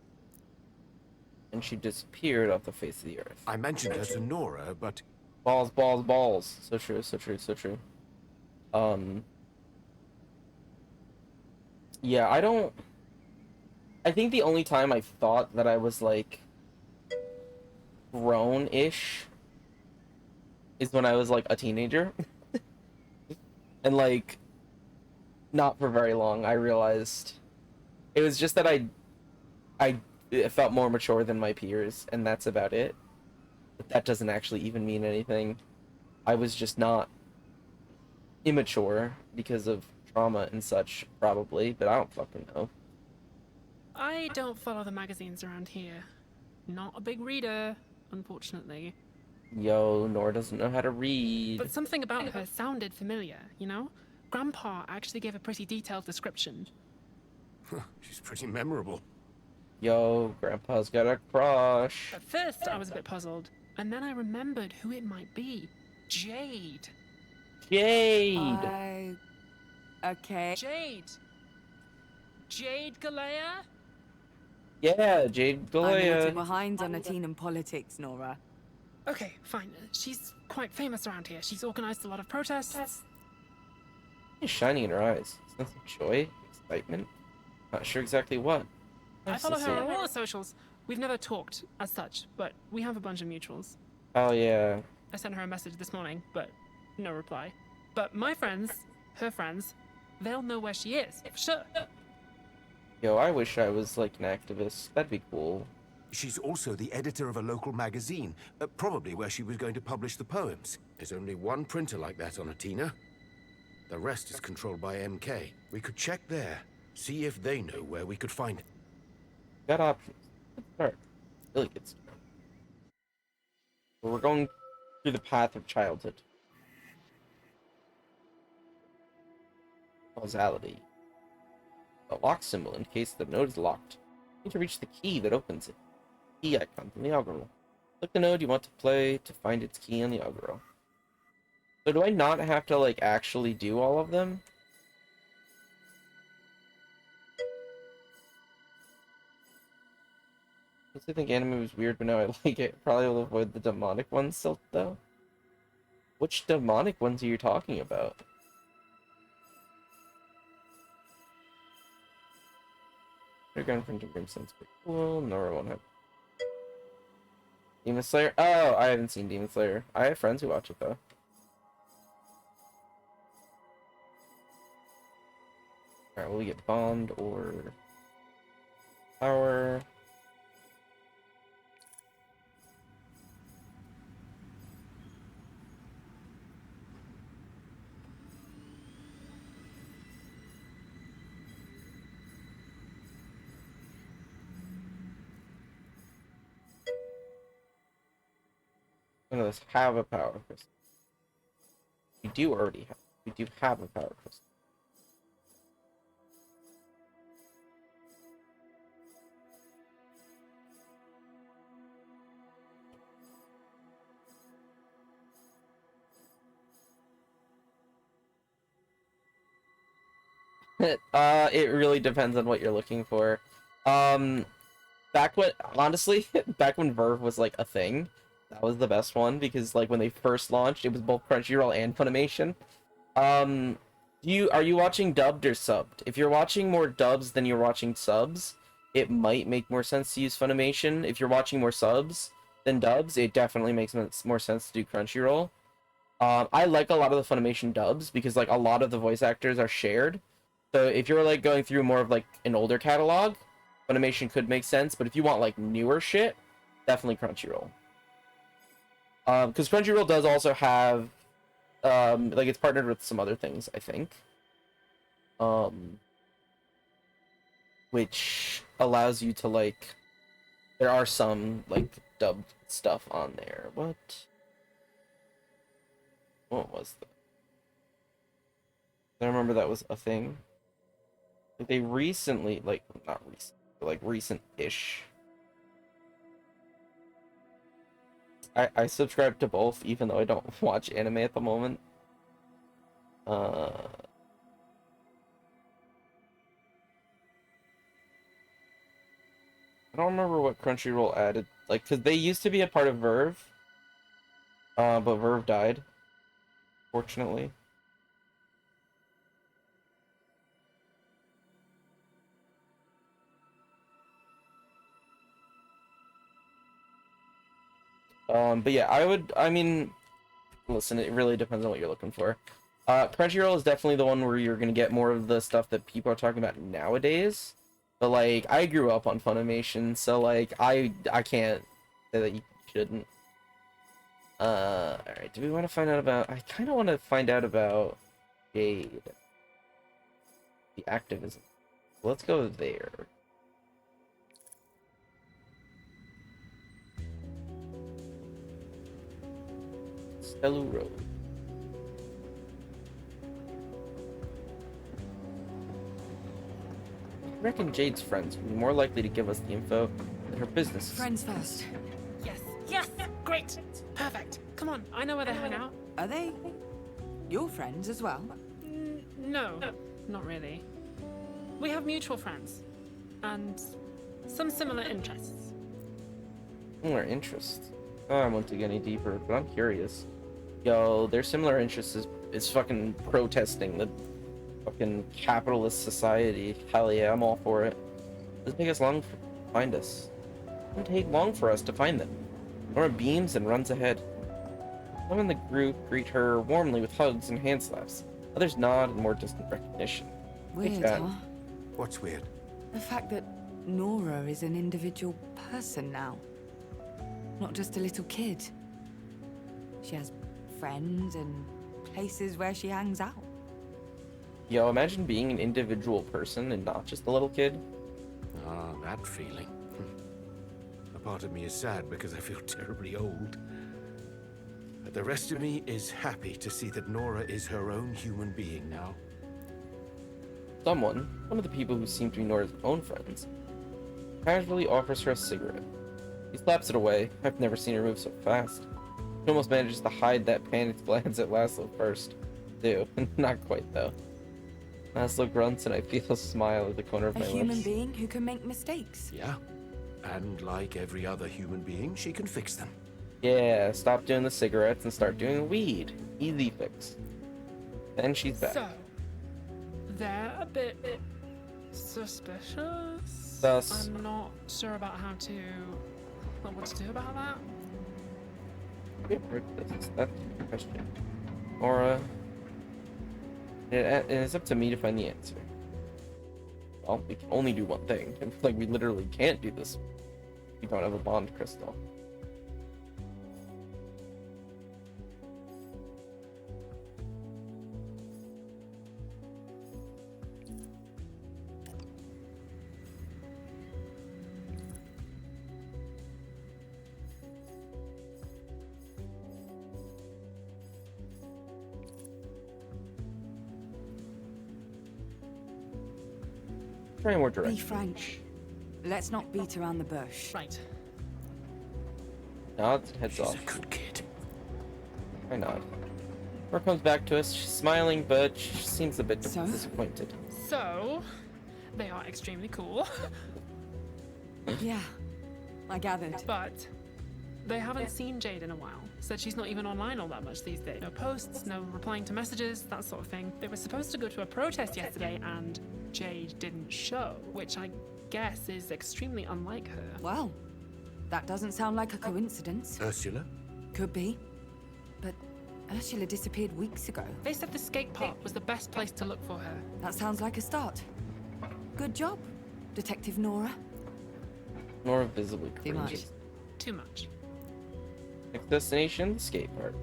And she disappeared off the face of the earth. I mentioned her to Nora, but... Balls, balls, balls. So true, so true, so true. Yeah, I think the only time I thought that I was, like, grown-ish is when I was, like, a teenager. And, like, not for very long, I realized. It was just that I felt more mature than my peers, and that's about it. But that doesn't actually even mean anything. I was just not immature because of trauma and such, probably, but I don't fucking know. I don't follow the magazines around here. Not a big reader, unfortunately. Yo, Nora doesn't know how to read. But something about her sounded familiar, you know? Grandpa actually gave a pretty detailed description. She's pretty memorable. Yo, Grandpa's got a crush. At first, I was a bit puzzled, and then I remembered who it might be. Jade. Jade! Okay. Jade! Jade Galea? Yeah, Jade I'm a little Galea. behind on Atenan politics, Nora. Okay, fine. She's quite famous around here. She's organized a lot of protests. It's shining in her eyes. It's nothing joy, excitement. Not sure exactly what. I follow her on all the socials. We've never talked as such, but we have a bunch of mutuals. Oh yeah. I sent her a message this morning, but no reply. But my friends, her friends, they'll know where she is, for sure. Yo, I wish I was like an activist. That'd be cool. She's also the editor of a local magazine, probably where she was going to publish the poems. There's only one printer like that on Athena. The rest is controlled by MK. We could check there, see if they know where we could find it. Got options. Good start. Really good start. We're going through the path of childhood. Causality. A lock symbol indicates the node is locked. You need to reach the key that opens it. Key icon from the algorithm. Click the node you want to play to find its key on the algorithm. So do I not have to, like, actually do all of them? I used to think anime was weird, but now I like it. Probably will avoid the demonic ones still, though. Which demonic ones are you talking about? Your girlfriend to Grim sounds pretty cool. Nora won't have. Demon Slayer? Oh, I haven't seen Demon Slayer. I have friends who watch it, though. Alright, will we get Bond or Power? None of us have a power crystal. We do already have. We do have a power crystal. It really depends on what you're looking for. Back when, honestly, back when Verve was like a thing, that was the best one because like when they first launched, it was both Crunchyroll and Funimation. Are you watching dubbed or subbed? If you're watching more dubs than you're watching subs, it might make more sense to use Funimation. If you're watching more subs than dubs, it definitely makes more sense to do Crunchyroll. I like a lot of the Funimation dubs because like a lot of the voice actors are shared. So if you're like going through more of like an older catalog, Funimation could make sense. But if you want like newer shit, definitely Crunchyroll. Because Crunchyroll does also have like it's partnered with some other things, I think. Which allows you to like there are some like dubbed stuff on there. What was that? I remember that was a thing. Like they recently, like not recent, but like recent-ish. I subscribe to both, even though I don't watch anime at the moment. I don't remember what Crunchyroll added, like, because they used to be a part of Verve, but Verve died, fortunately. But yeah, I mean, listen, it really depends on what you're looking for. Crunchyroll is definitely the one where you're gonna get more of the stuff that people are talking about nowadays. But like, I grew up on Funimation, so like, I can't say that you shouldn't. Alright, do we want to find out about... I kind of want to find out about Jade. The activism. Let's go there. Stelu Road. I reckon Jade's friends would be more likely to give us the info than her business. Friends first. Yes. Yes. Great. Perfect. Come on. I know where they hang out. Are they your friends as well? No, not really. We have mutual friends and some similar interests. Similar interests? Oh, I won't dig any deeper, but I'm curious. Yo, their similar interests is fucking protesting the fucking capitalist society. Hell yeah, I'm all for it. Doesn't take us long to find us. It doesn't take long for us to find them. Nora beams and runs ahead. Some in the group greet her warmly with hugs and hand slaps. Others nod in more distant recognition. Weird, that. huh? What's weird? The fact that Nora is an individual person now. Not just a little kid. She has friends and places where she hangs out. Yo, imagine being an individual person and not just a little kid. Ah, that feeling. A part of me is sad because I feel terribly old. But the rest of me is happy to see that Nora is her own human being now. Someone, one of the people who seem to be Nora's own friends, casually offers her a cigarette. She slaps it away. I've never seen her move so fast. She almost manages to hide that panicked glance at Laszlo first. Do. Not quite, though. Laszlo grunts and I feel a smile at the corner of A my human lips. being who can make mistakes. Yeah. And like every other human being, she can fix them. Yeah, stop doing the cigarettes and start doing weed. Easy fix. Then she's back. So, they're a bit suspicious. Sus. I'm not sure about what to do about that. That's the question. Or, it's up to me to find the answer. Well, we can only do one thing. Like, we literally can't do this. We don't have a bond crystal. try more Be direct. frank. Let's not beat around the bush. Right. Nods and heads She's off. a good kid. I nod. Nora comes back to us. She's smiling, but she seems a bit So? disappointed. So, they are extremely cool, Yeah, I gathered. but they haven't seen Jade in a while. Said she's not even online all that much these days. No posts, no replying to messages, that sort of thing. They were supposed to go to a protest yesterday and Jade didn't show, which I guess is extremely unlike her. Well, that doesn't sound like a coincidence. Ursula? Could be. But Ursula disappeared weeks ago. They said the skate park was the best place to look for her. That sounds like a start. Good job, Detective Nora. Nora visibly Too much. cringes. Too much. Next destination, the skate park.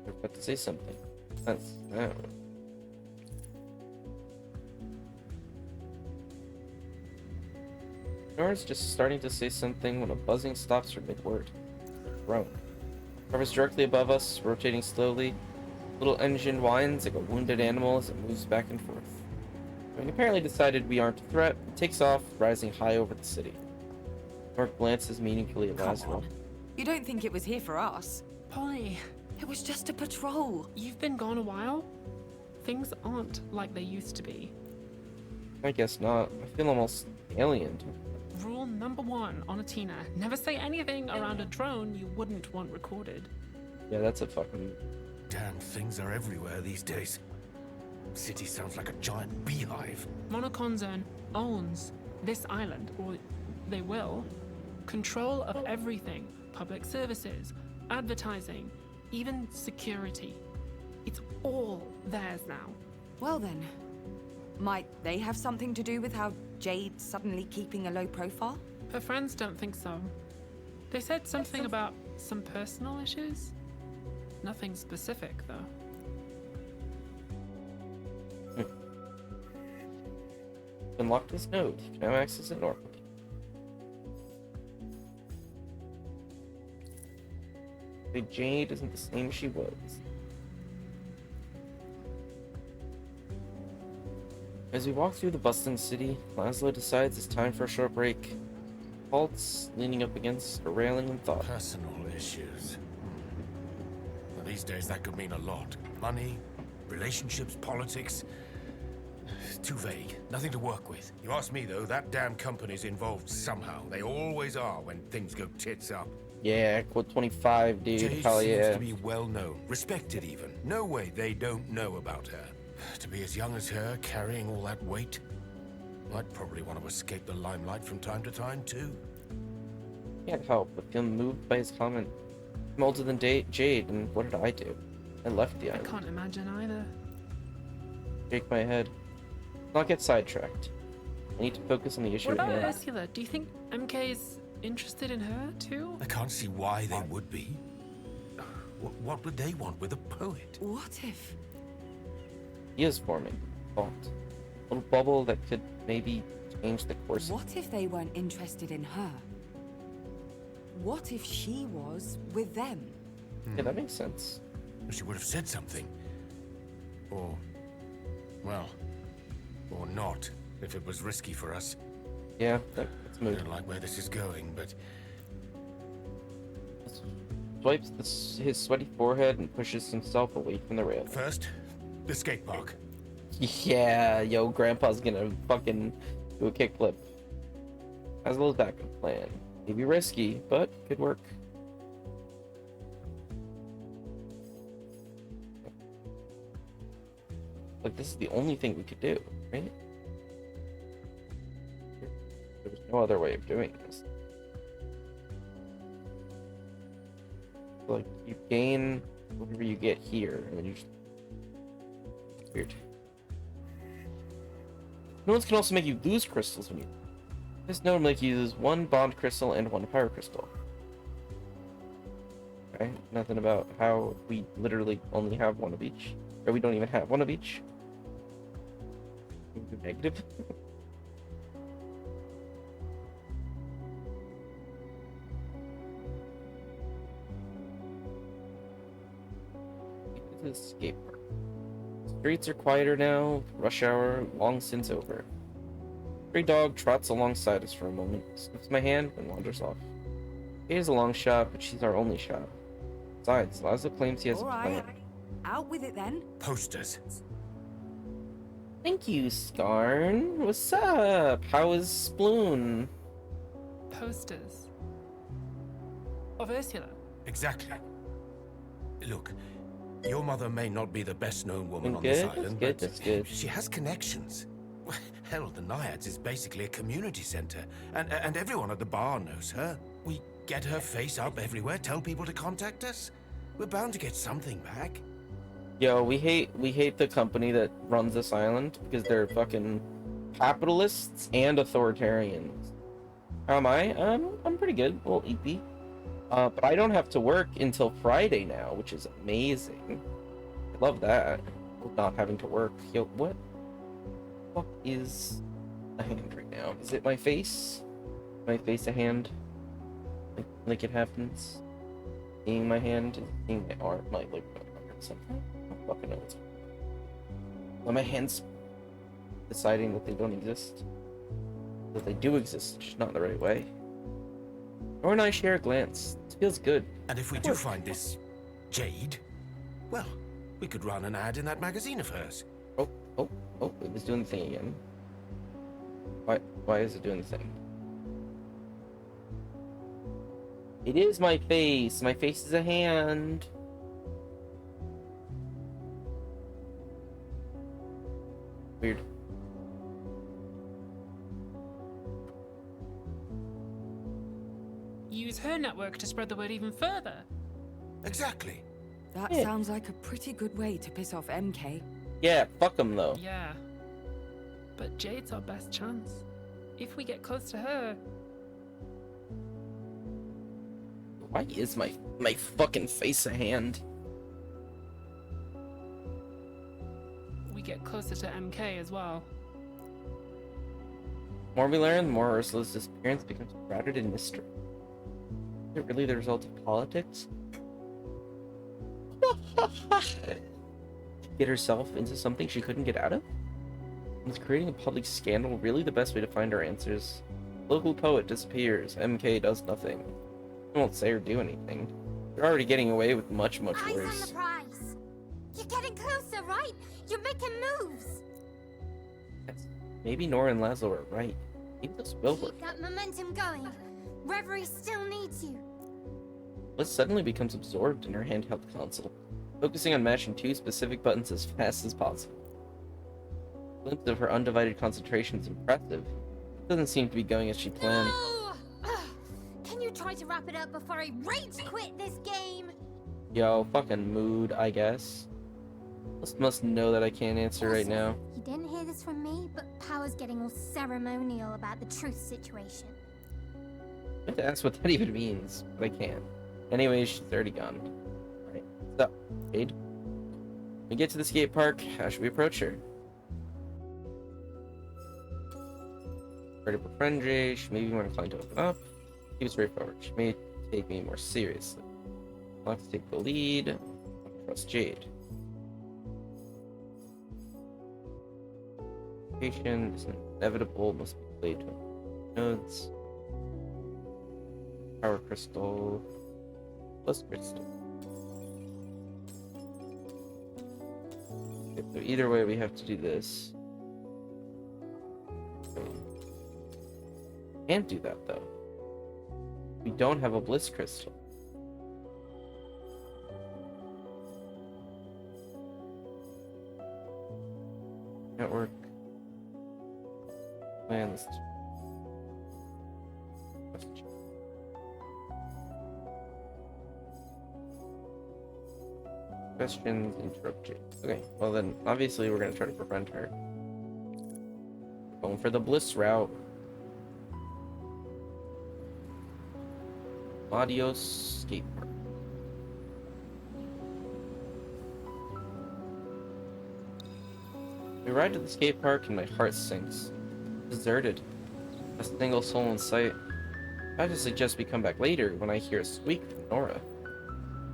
You're about to say something. That's no. Nora's just starting to say something when a buzzing stops her mid-word. Drone. Hovers directly above us, rotating slowly. Little engine whines like a wounded animal as it moves back and forth. Having apparently decided we aren't a threat, it takes off, rising high over the city. Nora glances meaningfully at Come Laszlo. on. You don't think it was here for us? Polly, It was just a patrol. you've been gone a while. Things aren't like they used to be. I guess not. I feel almost alien. Rule number 1 on a Tina: never say anything around a drone you wouldn't want recorded. Yeah, that's a fucking... Damn things are everywhere these days. City sounds like a giant beehive. Monocon Zone owns this island, or they will. Control of everything: public services, advertising, even security. It's all theirs now. Well then, might they have something to do with how Jade's suddenly keeping a low profile? Her friends don't think so. They said something about some personal issues. Nothing specific, though. Unlocked this node. You can now access it normally. The Jade isn't the same she was. As we walk through the bustling city, Laszlo decides it's time for a short break. Halts, leaning up against a railing in thought. Personal issues. Well, these days that could mean a lot. Money, relationships, politics. Too vague. Nothing to work with. You ask me, though, that damn company's involved somehow. They always are when things go tits up. Yeah, quote 25, dude. Jade Hell seems yeah. to be well known, respected even. No way they don't know about her. To be as young as her, carrying all that weight, I'd probably want to escape the limelight from time to time, too. Can't help but feel moved by his comment. I'm older than Jade, and what did I do? I left the I island. can't imagine either. Shake my head. Not get sidetracked. I need to focus on the issue What at about hand. Ursula? Do you think MK is interested in her, too? I can't see why they would be. What would they want with a poet? What if? He is forming. Thought. A little bubble that could maybe change the course. What if they weren't interested in her? What if she was with them? Yeah, that makes sense. She would have said something. Or, well, or not, if it was risky for us. Yeah, let's I move. don't like where this is going, but Swipes his sweaty forehead and pushes himself away from the rail. first, the skate park. Yeah, yo, Grandpa's gonna fucking do a kickflip. Has a little backup plan. Maybe risky, but could work. Like, this is the only thing we could do, right? There's no other way of doing this. Like, you gain whatever you get here, and then you just... Weird. Nodes can also make you lose crystals when you... This node will make you lose 1 bond crystal and 1 power crystal. Okay, nothing about how we literally only have 1 of each. Or we don't even have 1 of each. Negative. This is skate park. Streets are quieter now. Rush hour long since over. Stray dog trots alongside us for a moment, sniffs my hand, and wanders off. He is a long shot, but she's our only shot. Besides, Lazo claims he has a All plan. right, out with it then. Posters. Thank you, Skarn. What's up? How is Sploon? Posters. Of Ursula. Exactly. Look, your mother may not be the best-known woman on Good, this that's island, good, but that's good. she has connections. Hell, the Naiads is basically a community center, and everyone at the bar knows her. We get her face up everywhere, tell people to contact us. We're bound to get something back. Yo, we hate the company that runs this island because they're fucking capitalists and authoritarians. How am I? I'm pretty good. Well, EP. But I don't have to work until Friday now, which is amazing. I love that. Not having to work. Yo, what? What is a hand right now? Is it my face? My face a hand? Like it happens? Seeing my hand? Seeing my arm? My arm or something? I don't fucking know what's. Are my hands deciding that they don't exist? That they do exist, just not in the right way. Nora and I share a glance. This feels good. And if we do find this Jade, well, we could run an ad in that magazine of hers. Oh, it was doing the thing again. Why is it doing the thing? It is my face. My face is a hand. Weird. Use her network to spread the word even further. Exactly. That Yeah. sounds like a pretty good way to piss off MK. Yeah, fuck him though. Yeah. But Jade's our best chance. If we get close to her, Why is my fucking face a hand? we get closer to MK as well. The more we learn, the more Ursula's disappearance becomes shrouded in mystery. Is it really the result of politics? Get herself into something she couldn't get out of? Was creating a public scandal really the best way to find our answers? Local poet disappears. MK does nothing. I won't say or do anything. You're already getting away with much, much Eyes on worse. the prize. You're getting closer, right? You're making moves. Yes. Maybe Nora and Laszlo are right. Maybe this will work. Keep that momentum going. Reverie still needs you. Liz suddenly becomes absorbed in her handheld console, focusing on mashing two specific buttons as fast as possible. A glimpse of her undivided concentration is impressive. It doesn't seem to be going as she planned. No! Ugh. Can you try to wrap it up before I rage quit this game? Yo, fucking mood, I guess. Liz must know that I can't answer right Also, now. You didn't hear this from me, but Power's getting all ceremonial about the truth situation. I have to ask what that even means, but I can't. Anyways, she's already gone. Alright, so, Jade. When we get to the skate park, how should we approach her? Ready for friend Jay, she may be more inclined to open up. She was straightforward. She may take me more seriously. I'll have to take the lead. I'll trust Jade. Patient is inevitable, must be played to nodes. Power crystal. Plus crystal. Okay, so either way, we have to do this. Okay. Can't do that though. We don't have a bliss crystal. Network. Man, let's questions interrupted. Okay, well then, obviously we're gonna try to prevent her. Going for the bliss route. Adios skate park. We arrive at the skate park and my heart sinks. Deserted. A single soul in sight. I just suggest we come back later when I hear a squeak from Nora.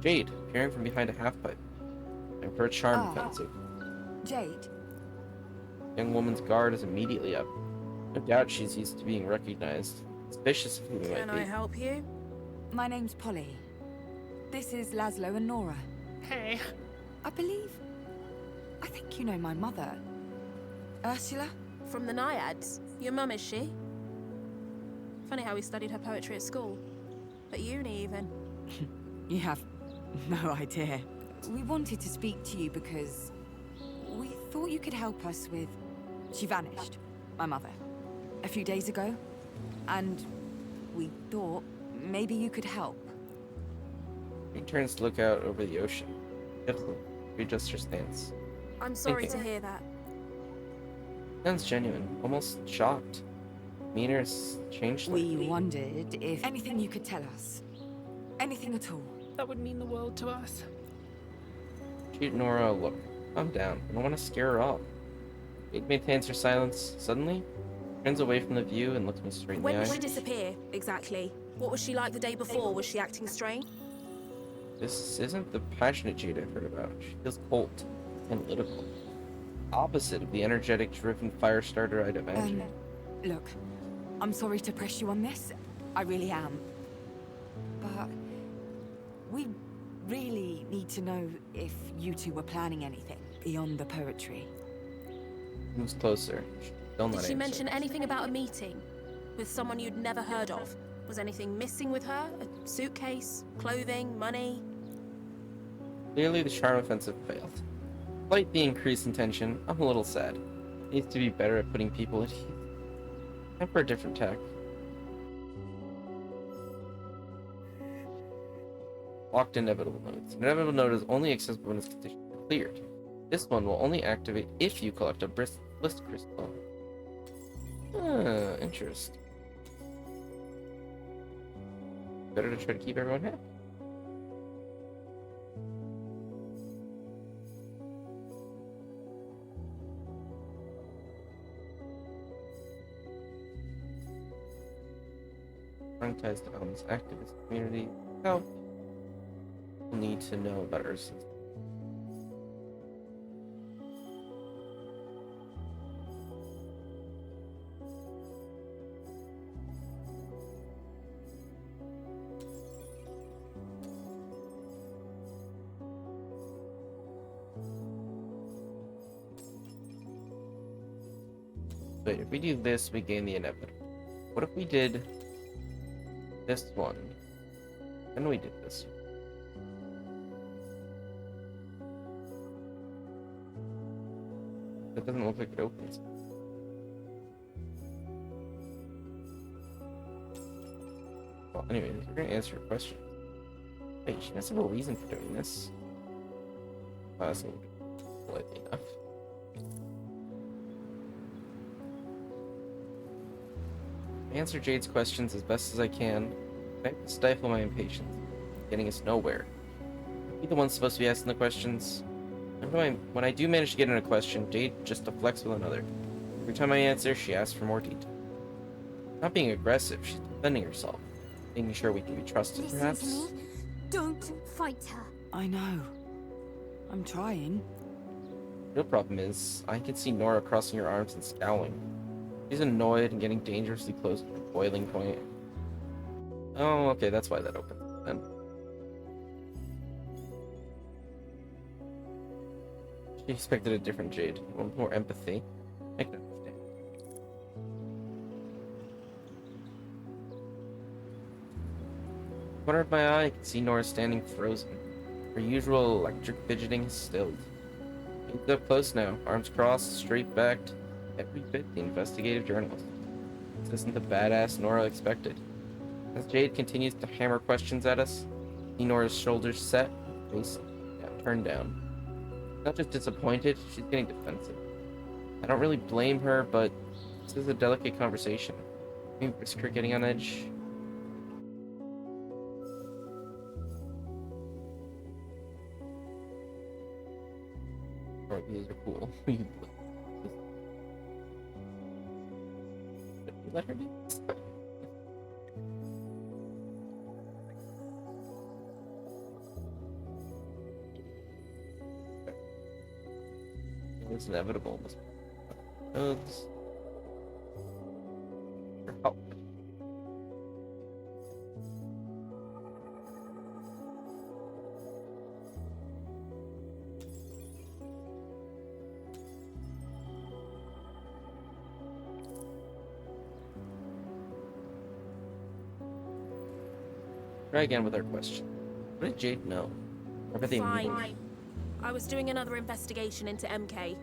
Jade, peering from behind a half pipe. And for a charm Ah. fencer. Jade? Young woman's guard is immediately up. No doubt she's used to being recognized. Suspicious of who we Can might be. I help you? My name's Polly. This is Laszlo and Nora. Hey. I think you know my mother. Ursula? From the Naiads. Your mum, is she? Funny how we studied her poetry at school. At uni, even. You have no idea. We wanted to speak to you because we thought you could help us with... She vanished, my mother, a few days ago. And we thought maybe you could help. She turns to look out over the ocean. Gently readjusts her stance. I'm sorry to Thinking. hear that. Sounds genuine, almost shocked. Demeanor's changed We lately. wondered if anything you could tell us. Anything at all. That would mean the world to us. Shoot Nora a look. Calm down. I don't want to scare her off. Jade maintains her silence. Suddenly, turns away from the view and looks me straight in When the did eye. she disappear, exactly? What was she like the day before? Was she acting strange? This isn't the passionate Jade I've heard about. She feels cold, analytical. Opposite of the energetic, driven fire starter I'd imagine. Look, I'm sorry to press you on this. I really am. But we really need to know if you two were planning anything beyond the poetry. Moves closer. Still not Did she mention answering. anything about a meeting? With someone you'd never heard of? Was anything missing with her? A suitcase? Clothing? Money? Clearly, the charm offensive failed. Despite the increase in tension, I'm a little sad. Needs to be better at putting people at ease. Time for a different tack. Locked inevitable nodes. Inevitable node is only accessible when its conditions are cleared. This one will only activate if you collect a bliss crystal. Interesting. Better to try to keep everyone happy. Ties to Elm's activist community. Help. We'll need to know about Ursula. Wait, if we do this, we gain the inevitable. What if we did this one? Then we did this. That doesn't look like it opens. Well, anyways, we're gonna answer your question. Wait, she has a real reason for doing this. Oh, that's not politely enough. I answer Jade's questions as best as I can. I have to stifle my impatience, getting us nowhere. Be the one supposed to be asking the questions. When I do manage to get in a question, Jade just deflects with another. Every time I answer, she asks for more detail. Not being aggressive, she's defending herself, making sure we can be trusted, Listen perhaps. to me. Don't fight her. I know. I'm trying. The real problem is, I can see Nora crossing her arms and scowling. She's annoyed and getting dangerously close to the boiling point. Oh, okay, that's why that opened then. She expected a different Jade, one with more empathy. I can understand. Corner of my eye, I can see Nora standing frozen. Her usual electric fidgeting is stilled. She's up close now, arms crossed, straight backed. Every bit the investigative journalist. This isn't the badass Nora expected. As Jade continues to hammer questions at us, see Nora's shoulders set, face turned down. Not just disappointed, she's getting defensive. I don't really blame her, but this is a delicate conversation. Can we risk her getting on edge? Or these are cool. Let her do this. It's inevitable. It's for help. Try again with our question. What did Jade know? Everything. Fine. I was doing another investigation into MK,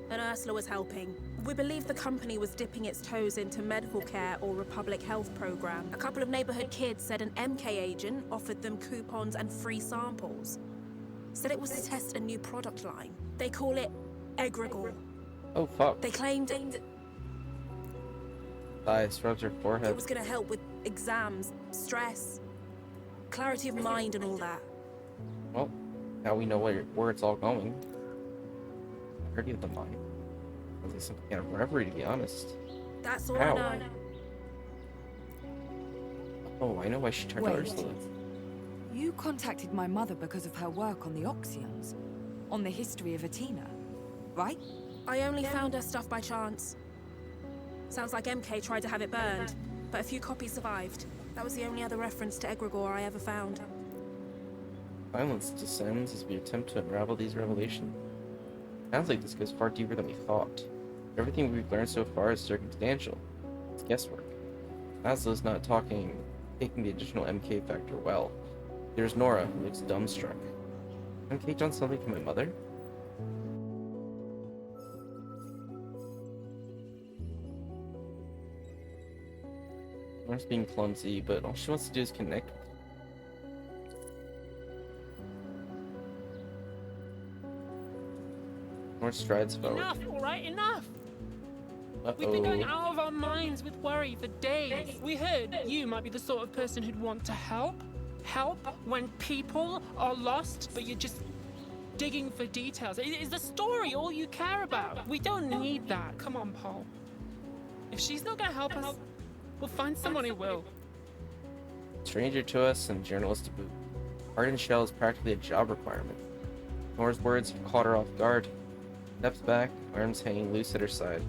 and Ursula was helping. We believe the company was dipping its toes into medical care or a public health program. A couple of neighborhood kids said an MK agent offered them coupons and free samples. Said it was to test a new product line. They call it Egregore. Oh fuck. They claimed Ice rubs her forehead. it was going to help with exams, stress, clarity of mind and all that. Well, now we know where it's all going. I heard you with the mind. Sounds like some kind of reverie, to be honest. That's all How? I know. Oh, I know why she turned to Wait. Ursula. You contacted my mother because of her work on the Oxyons, on the history of Athena, right? I only found her stuff by chance. Sounds like MK tried to have it burned, but a few copies survived. That was the only other reference to Egregore I ever found. Silence descends as we attempt to unravel these revelations. Sounds like this goes far deeper than we thought. Everything we've learned so far is circumstantial. It's guesswork. Laszlo's not taking the additional MK factor well. There's Nora, who looks dumbstruck. MK done something to my mother? Nora's being clumsy, but all she wants to do is connect. Nora strides forward. Enough, alright, enough! We've been going out of our minds with worry for days. We heard you might be the sort of person who'd want to help. Help when people are lost, but you're just digging for details. Is the story all you care about? We don't need that. Come on, Paul. If she's not gonna help us, we'll find someone who will. Stranger to us and journalist to boot. Hardened shell is practically a job requirement. Nora's words have caught her off guard. Steps back, arms hanging loose at her side.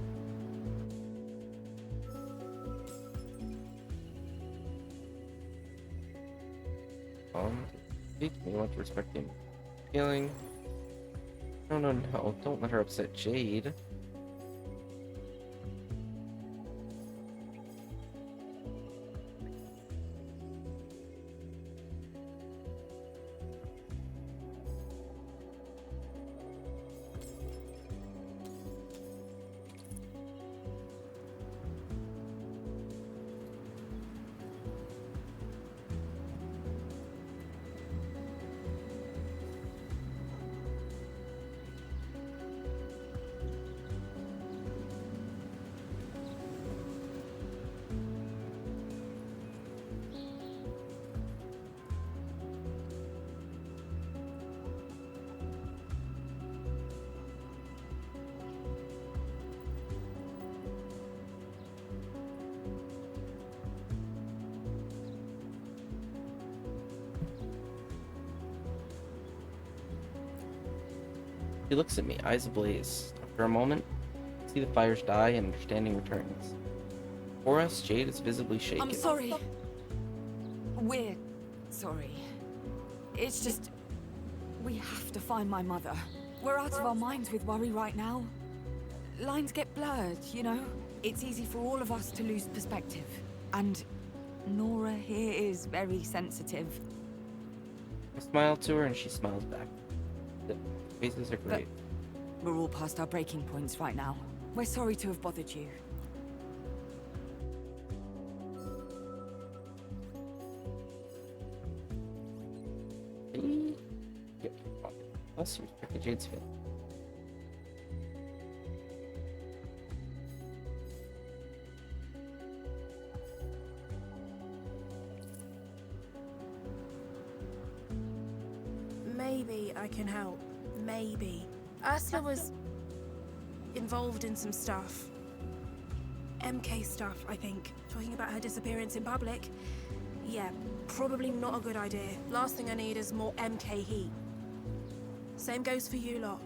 We want to respect him. Feeling. No, don't let her upset Jade. She looks at me, eyes ablaze. After a moment, I see the fires die and understanding returns. For us, Jade is visibly shaken. I'm sorry. We're sorry. It's just... we have to find my mother. We're out of our minds with worry right now. Lines get blurred, you know? It's easy for all of us to lose perspective. And Nora here is very sensitive. I smile to her and she smiles back. The faces are great. We're all past our breaking points right now. We're sorry to have bothered you. Yep. Plus, respect the Jade's feeling. Maybe I can help. Maybe. Ursula was involved in some stuff. MK stuff, I think. Talking about her disappearance in public. Yeah, probably not a good idea. Last thing I need is more MK heat. Same goes for you lot.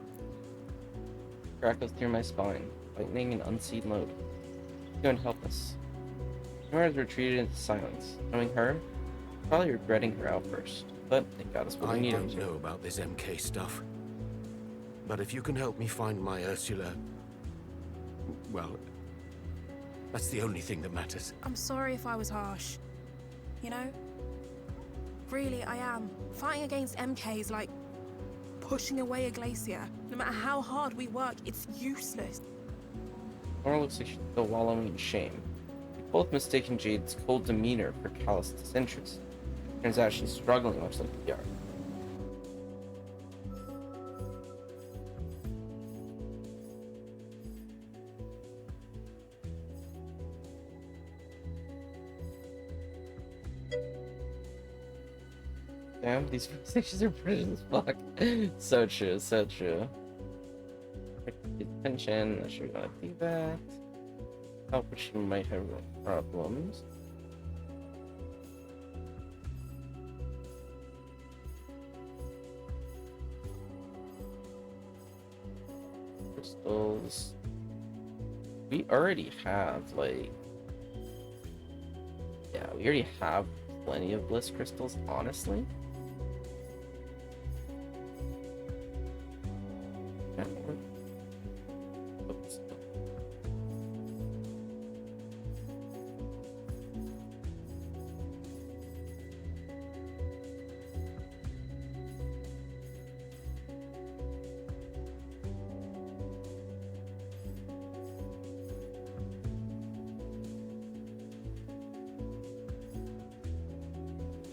crackles through my spine, lightning and unseen load. Go and help us. Nora's retreated into silence. Knowing her, probably regretting her outburst. But thank God it's what we I needed don't to. know about this MK stuff. But if you can help me find my Ursula... well, that's the only thing that matters. I'm sorry if I was harsh. You know? Really, I am. Fighting against MK is like pushing away a glacier. No matter how hard we work, it's useless. Nora looks like she's still wallowing in shame. We both mistaken Jade's cold demeanor for callous disinterest. Turns out she's struggling much like we are. Damn, these conversations are British as fuck. So true, so true. Attention, not sure we want to do that. Help, but she might have problems. Crystals. We already have, like... yeah, we already have plenty of bliss crystals, honestly. Oops.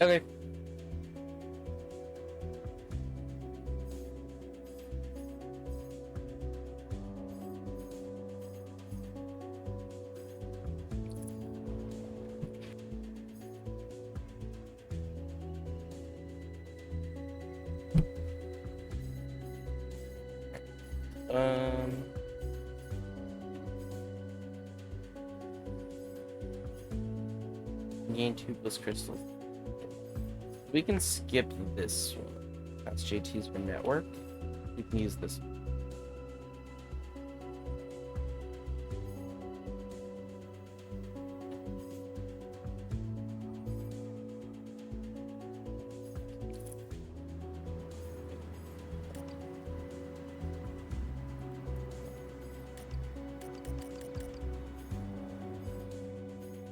Okay. Gain 2 bliss crystals. We can skip this one. That's JT's for network. We can use this one.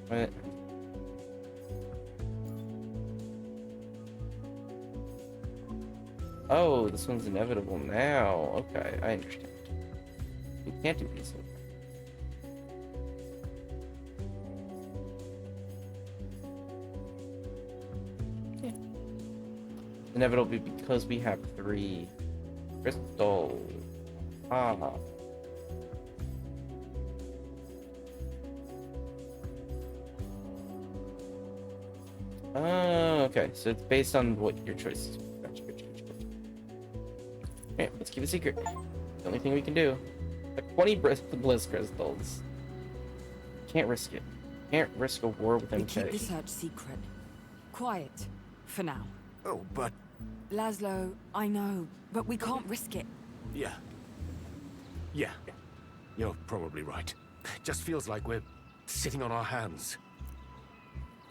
Right. Oh, this one's inevitable now. Okay, I understand. We can't do these. Yeah. Inevitable because we have 3 crystals. Ah. Oh, okay. So it's based on what your choice is. Gotcha. Okay, let's keep it secret. The only thing we can do. Like 20 bliss crystals. Can't risk it. Can't risk a war with We MK. keep the search secret. Quiet. For now. Oh, but... Laszlo, I know, but we can't risk it. yeah. Yeah. You're probably right. Just feels like we're sitting on our hands.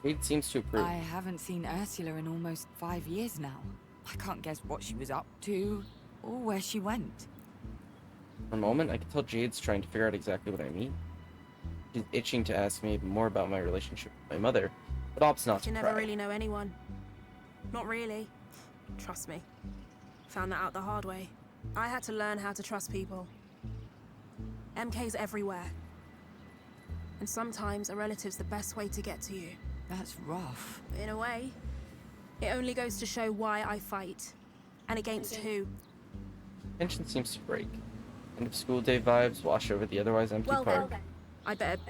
Reed seems to approve. I haven't seen Ursula in almost 5 years now. I can't guess what she was up to, or where she went. For a moment, I can tell Jade's trying to figure out exactly what I mean. She's itching to ask me more about my relationship with my mother, but opts not to You pry. never really know anyone. Not really. Trust me. Found that out the hard way. I had to learn how to trust people. MK's everywhere. And sometimes a relative's the best way to get to you. That's rough. In a way, it only goes to show why I fight. And against who. Tension seems to break. End of school day vibes wash over the otherwise empty park. I better,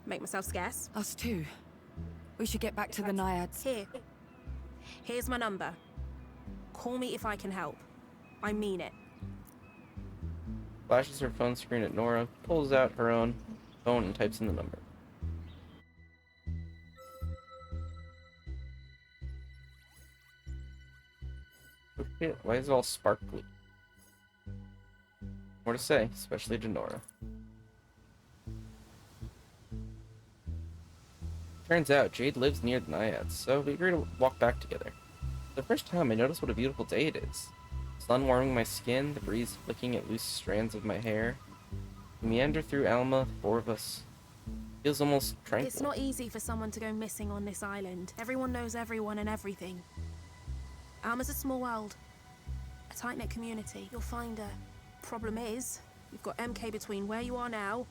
make myself scarce. Us too. We should get back to the Naiads. Here's my number. Call me if I can help. I mean it. Flashes her phone screen at Nora, pulls out her own phone and types in the number. Why is it all sparkly? More to say, especially to Nora. Turns out Jade lives near the Naiads, so we agree to walk back together. For the first time, I notice what a beautiful day it is. The sun warming my skin, the breeze flicking at loose strands of my hair. We meander through Alma, the four of us. Feels almost tranquil. It's not easy for someone to go missing on this island. Everyone knows everyone and everything. Alma's a small world. A tight-knit community. You'll find her. Problem is, you've got MK between where you are now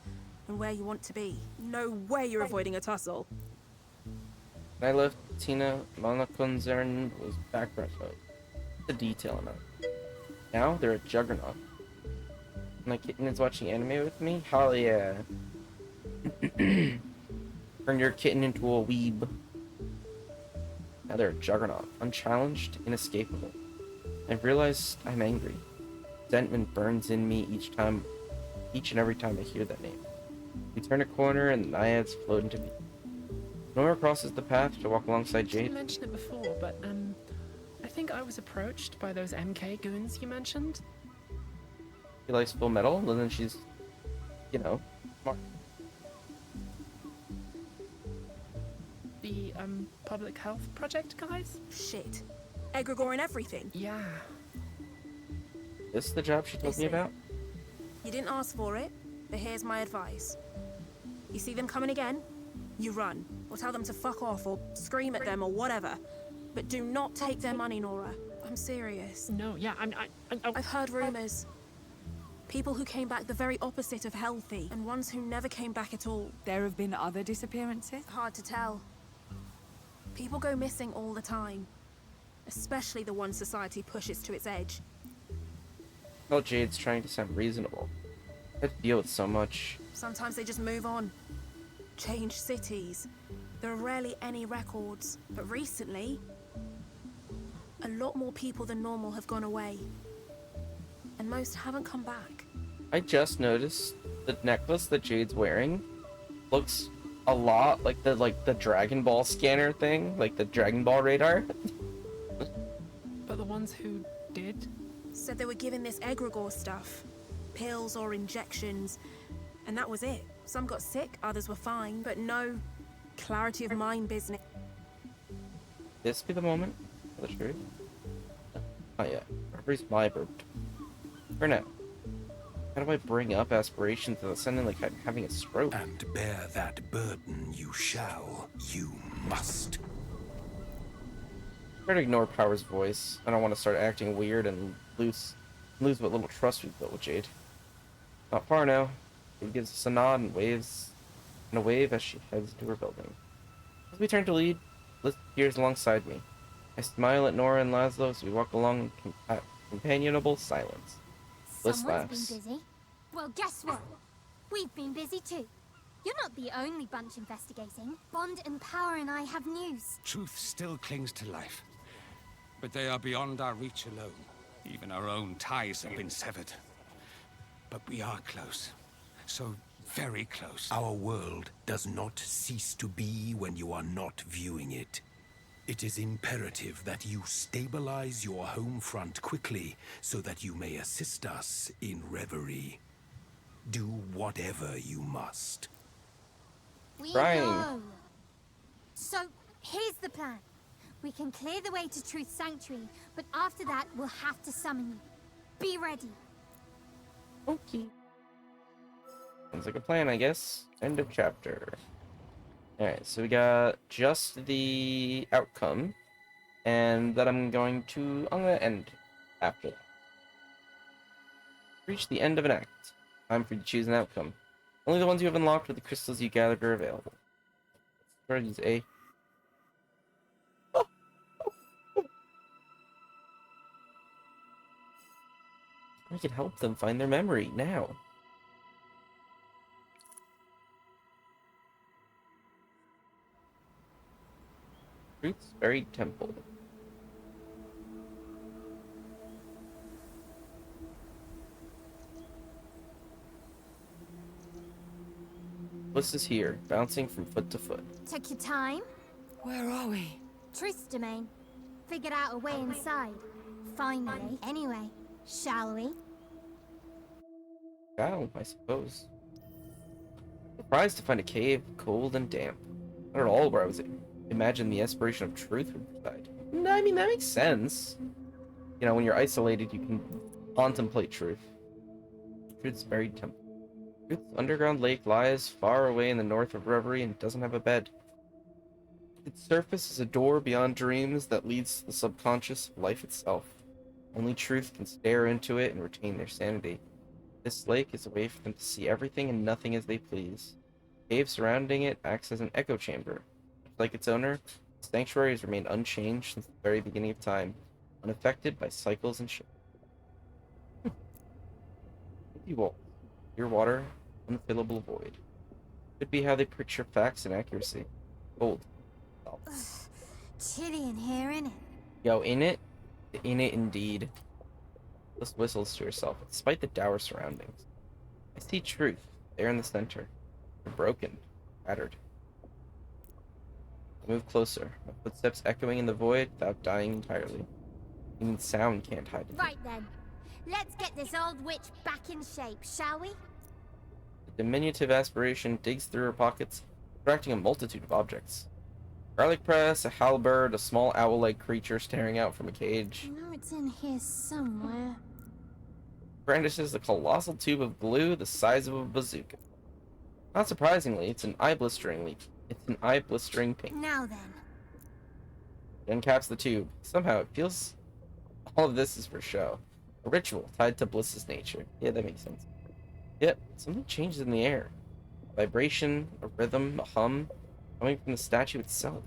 and where you want to be. No way you're avoiding a tussle. When I left Tina, Monakonzern was background mode. The detail in it. Now they're a juggernaut. My kitten is watching anime with me? Hell yeah. Turn your kitten into a weeb. Now they're a juggernaut. Unchallenged, inescapable. I've realized I'm angry. Resentment burns in me each and every time I hear that name. We turn a corner and the Naiads float into view. Nora crosses the path to walk alongside You Jade. mentioned it before, but I think I was approached by those MK goons you mentioned. She likes Full Metal, and then she's, you know, smart. The public health project guys? Shit. Egregore and everything. Yeah. This is the job she told me Listen. about? You didn't ask for it, but here's my advice. You see them coming again? You run. Or tell them to fuck off, or scream at them, or whatever. But do not take their money, Nora. I'm serious. No, yeah, I've heard rumors. People who came back the very opposite of healthy, and ones who never came back at all. There have been other disappearances? Hard to tell. People go missing all the time. Especially the ones society pushes to its edge. Well, Jade's trying to sound reasonable. I have to deal with so much. Sometimes they just move on. Change cities. There are rarely any records. But recently, a lot more people than normal have gone away. And most haven't come back. I just noticed the necklace that Jade's wearing looks a lot like the Dragon Ball scanner thing, like the Dragon Ball radar. but the ones who did? Said they were given this egregore stuff. Pills or injections. And that was it. Some got sick, others were fine, but no clarity of mind business. This be the moment for the truth? Oh yeah, Referee's my burp. For now. How do I bring up aspirations without sounding like I'm having a stroke? And bear that burden you shall. You must. Try to ignore Power's voice. I don't want to start acting weird and lose what little trust we've built with Jade. Not far now. He gives us a nod and waves in a wave as she heads to her building. As we turn to lead, Liz appears alongside me. I smile at Nora and Laszlo as we walk along in companionable silence. Liz Someone's laughs. been busy. Well, guess what? We've been busy too. You're not the only bunch investigating. Bond and Power and I have news. Truth still clings to life, but they are beyond our reach alone. Even our own ties have been severed. But we are close. So very close. Our world does not cease to be when you are not viewing it. It is imperative that you stabilize your home front quickly so that you may assist us in reverie. Do whatever you must. We Right. know. So, here's the plan. We can clear the way to Truth Sanctuary, but after that, we'll have to summon you. Be ready. Okay. Sounds like a plan, I guess. End of chapter. Alright, so we got just the outcome, and that I'm gonna end after that. Reach the end of an act. Time for you to choose an outcome. Only the ones you have unlocked with the crystals you gathered are available. Let's use A. I can help them find their memory now. Truth's Buried Temple. Bliss is here, bouncing from foot to foot. Took your time? Where are we? Truth's domain. Figured out a way inside. Finally. Anyway, shall we? Wow, I suppose. Surprised to find a cave cold and damp. Not at all where I was imagined the aspiration of truth would reside. No, I mean, that makes sense. You know, when you're isolated, you can contemplate truth. Truth's buried temple. Truth's underground lake lies far away in the north of Reverie and doesn't have a bed. Its surface is a door beyond dreams that leads to the subconscious of life itself. Only truth can stare into it and retain their sanity. This lake is a way for them to see everything and nothing as they please. The cave surrounding it acts as an echo chamber. Like its owner, the sanctuary has remained unchanged since the very beginning of time, unaffected by cycles and shifts. Empty walls, pure water, unfillable void. Could be how they picture facts and accuracy. Cold. Chilly in here, innit? Yo, in it indeed. Bliss whistles to herself, despite the dour surroundings. I see truth, there in the center. Broken, battered. I move closer, my footsteps echoing in the void without dying entirely. Even sound can't hide it. Right then. Let's get this old witch back in shape, shall we? The diminutive aspiration digs through her pockets, attracting a multitude of objects. Garlic press, a halberd, a small owl-like creature staring out from a cage. I know it's in here somewhere. Brandishes a colossal tube of glue the size of a bazooka. Not surprisingly, it's an eye-blistering pink. Now then. It uncaps the tube. Somehow it feels all of this is for show. A ritual tied to Bliss's nature. Yeah, that makes sense. Yep, something changes in the air. A vibration, a rhythm, a hum, coming from the statue itself.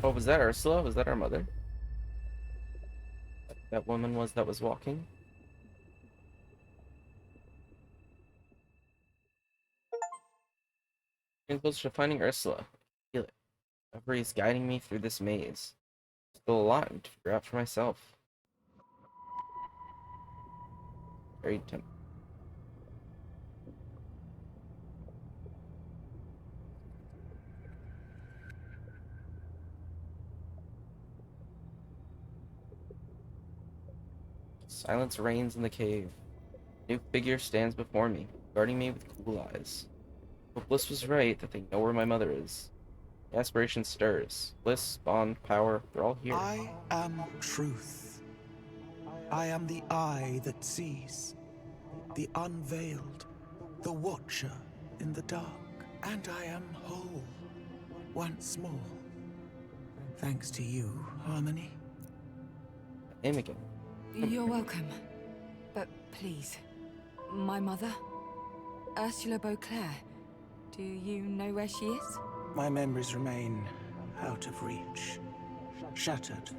Oh, was that Ursula? Was that our mother? That woman that was walking? Getting closer to finding Ursula. I feel it. Reverie is guiding me through this maze. Still a lot to figure out for myself. Very tempting. Silence reigns in the cave. A new figure stands before me, guarding me with cool eyes. But Bliss was right that they know where my mother is. The aspiration stirs. Bliss, bond, power, they're all here. I am truth. I am the eye that sees, the unveiled, the watcher in the dark. And I am whole, once more. Thanks to you, Harmony. Name again. You're welcome. But please, my mother, Ursula Beauclair, do you know where she is? My memories remain out of reach, shattered,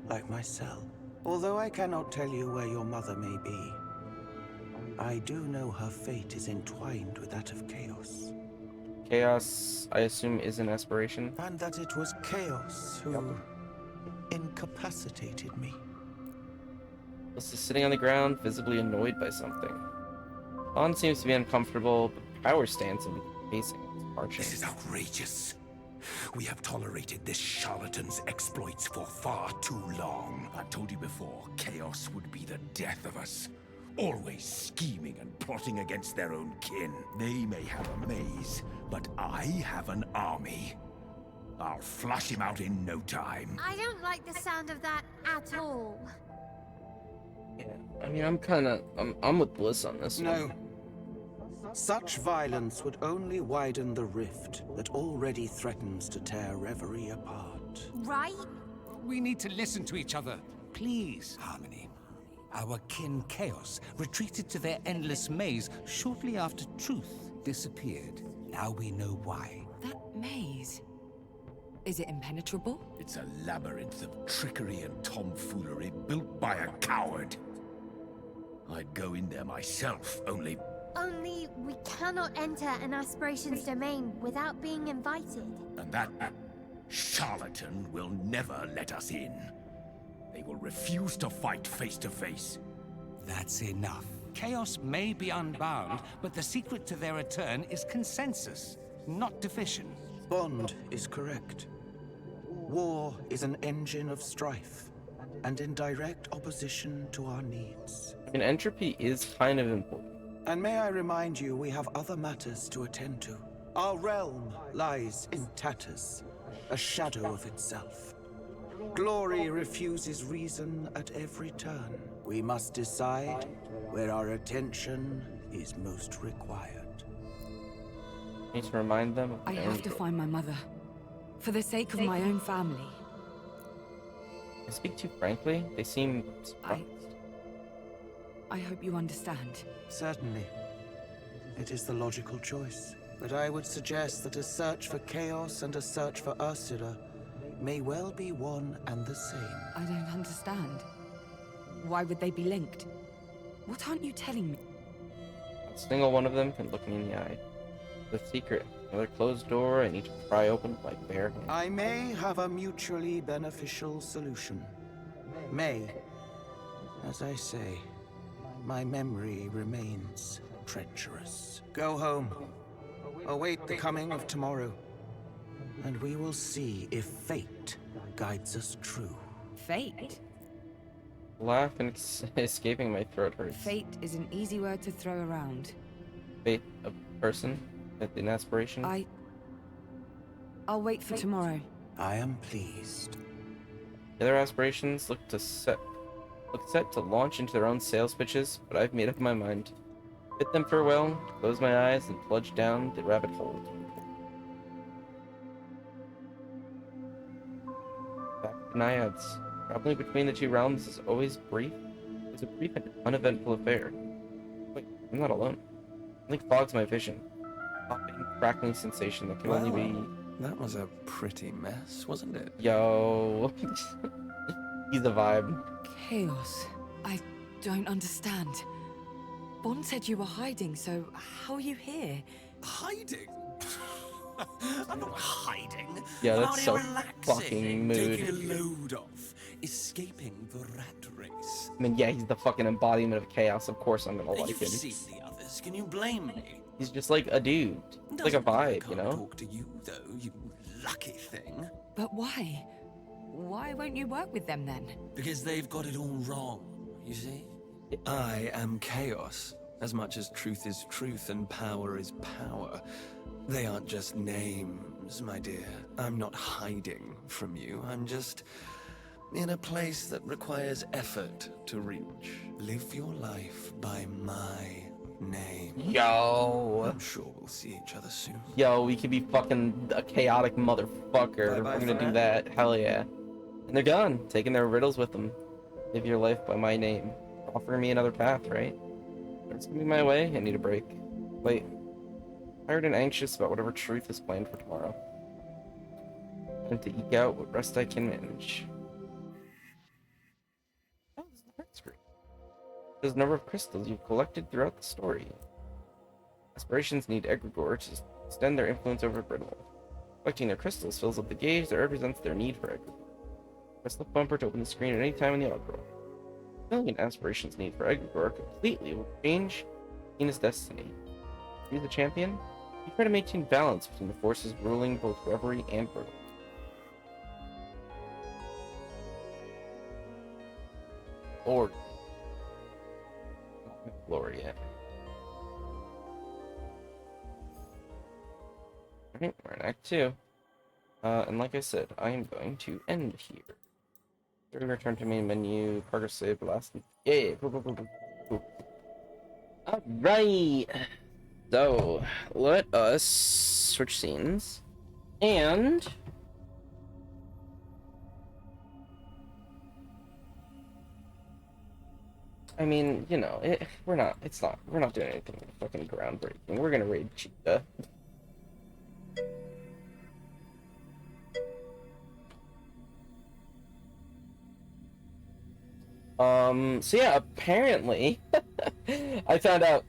like my cell. Although I cannot tell you where your mother may be, I do know her fate is entwined with that of Chaos. Chaos, I assume, is an aspiration. And that it was Chaos who incapacitated me. Bliss is sitting on the ground, visibly annoyed by something. Bond seems to be uncomfortable, but power stands in pacing. Marching. This is outrageous. We have tolerated this charlatan's exploits for far too long. I told you before, chaos would be the death of us. Always scheming and plotting against their own kin. They may have a maze, but I have an army. I'll flush him out in no time. I don't like the sound of that at all. Yeah, I mean, I'm with Bliss on this one. No. Such violence would only widen the rift that already threatens to tear Reverie apart. Right? We need to listen to each other. Please, Harmony. Our kin Chaos retreated to their endless maze shortly after Truth disappeared. Now we know why. That maze. Is it impenetrable? It's a labyrinth of trickery and tomfoolery built by a coward. I'd go in there myself, only Only we cannot enter an aspiration's domain without being invited. and that charlatan will never let us in. They will refuse to fight face to face. That's enough. Chaos may be unbound, but the secret to their return is consensus, not division. Bond is correct. War is an engine of strife, and in direct opposition to our needs. I mean, entropy is kind of important. And may I remind you, we have other matters to attend to. Our realm lies in tatters, a shadow of itself. Glory refuses reason at every turn. We must decide where our attention is most required. I need to remind them of I their have own to goal. find my mother. For the sake of my own family. I speak too frankly. They seem surprised. I hope you understand. Certainly. It is the logical choice. But I would suggest that a search for Chaos and a search for Ursula may well be one and the same. I don't understand. Why would they be linked? What aren't you telling me? A single one of them can look me in the eye. The secret. Another closed door I need to pry open with my bare hands. I may have a mutually beneficial solution. May. As I say, my memory remains treacherous. Go home. Await the coming of tomorrow. And we will see if fate guides us true. Fate? Laugh and escaping my throat hurts. Fate is an easy word to throw around. Fate, a person, an aspiration. I'll wait for tomorrow. I am pleased. The other aspirations look set to launch into their own sales pitches, but I've made up my mind. Bid them farewell, close my eyes, and plunge down the rabbit hole. Back to the Naiads. Traveling between the two realms is always brief. It's a brief and uneventful affair. Wait, I'm not alone. Something fogs my vision. Popping, crackling sensation that can only be... That was a pretty mess, wasn't it? Yo. He's a vibe. Chaos. I don't understand. Bond said you were hiding, so how are you here? Hiding? I'm not hiding. Yeah, I'm that's out so here relaxing, fucking mood. taking a load off, escaping the rat race. I mean, yeah, he's the fucking embodiment of chaos. Of course I'm gonna like You've him. seen the others. Can you blame me? He's just like a dude. It's like a vibe, you know? Talk to you though, you lucky thing. But why? Why won't you work with them then? Because they've got it all wrong. You see? I am chaos. As much as truth is truth and power is power. They aren't just names, my dear. I'm not hiding from you. I'm just in a place that requires effort to reach. Live your life by my name. Yo. I'm sure we'll see each other soon. Yo, we could be fucking a chaotic motherfucker. Bye-bye We're gonna for do now. that. Hell yeah. And they're gone, taking their riddles with them. Live your life by my name. Offering me another path, right? It's coming my way. I need a break. Wait. Tired and anxious about whatever truth is planned for tomorrow. And to eke out what rest I can manage. Oh, this is the red screen. There's a number of crystals you've collected throughout the story. Aspirations need egregore to extend their influence over Brittle. Collecting their crystals fills up the gauge that represents their need for egregore. Press the bumper to open the screen at any time in the outro. Filling aspirations need for egregore completely will change Tina's destiny. Use the champion? You try to maintain balance between the forces ruling both Reverie and Brittle. Lord. Glory yet. Alright, we're in Act 2. And like I said, I am going to end here. Return to main menu, cargo save, last. Yeah, cool. Alright! So, let us switch scenes. And... I mean, you know, we're not doing anything fucking groundbreaking. We're gonna raid Cheetah. So yeah, apparently, I found out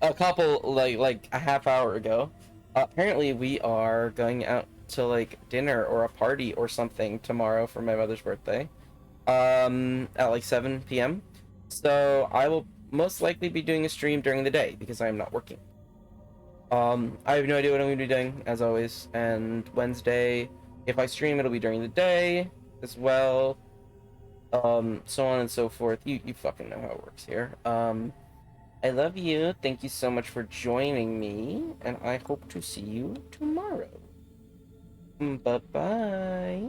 a couple, like a half hour ago, apparently we are going out to, like, dinner or a party or something tomorrow for my mother's birthday, at like 7 p.m. So I will most likely be doing a stream during the day because I am not working. I have no idea what I'm going to be doing, as always, and Wednesday, if I stream, it'll be during the day as well. So on and so forth. You fucking know how it works here. I love you. Thank you so much for joining me, and I hope to see you tomorrow. Bye-bye.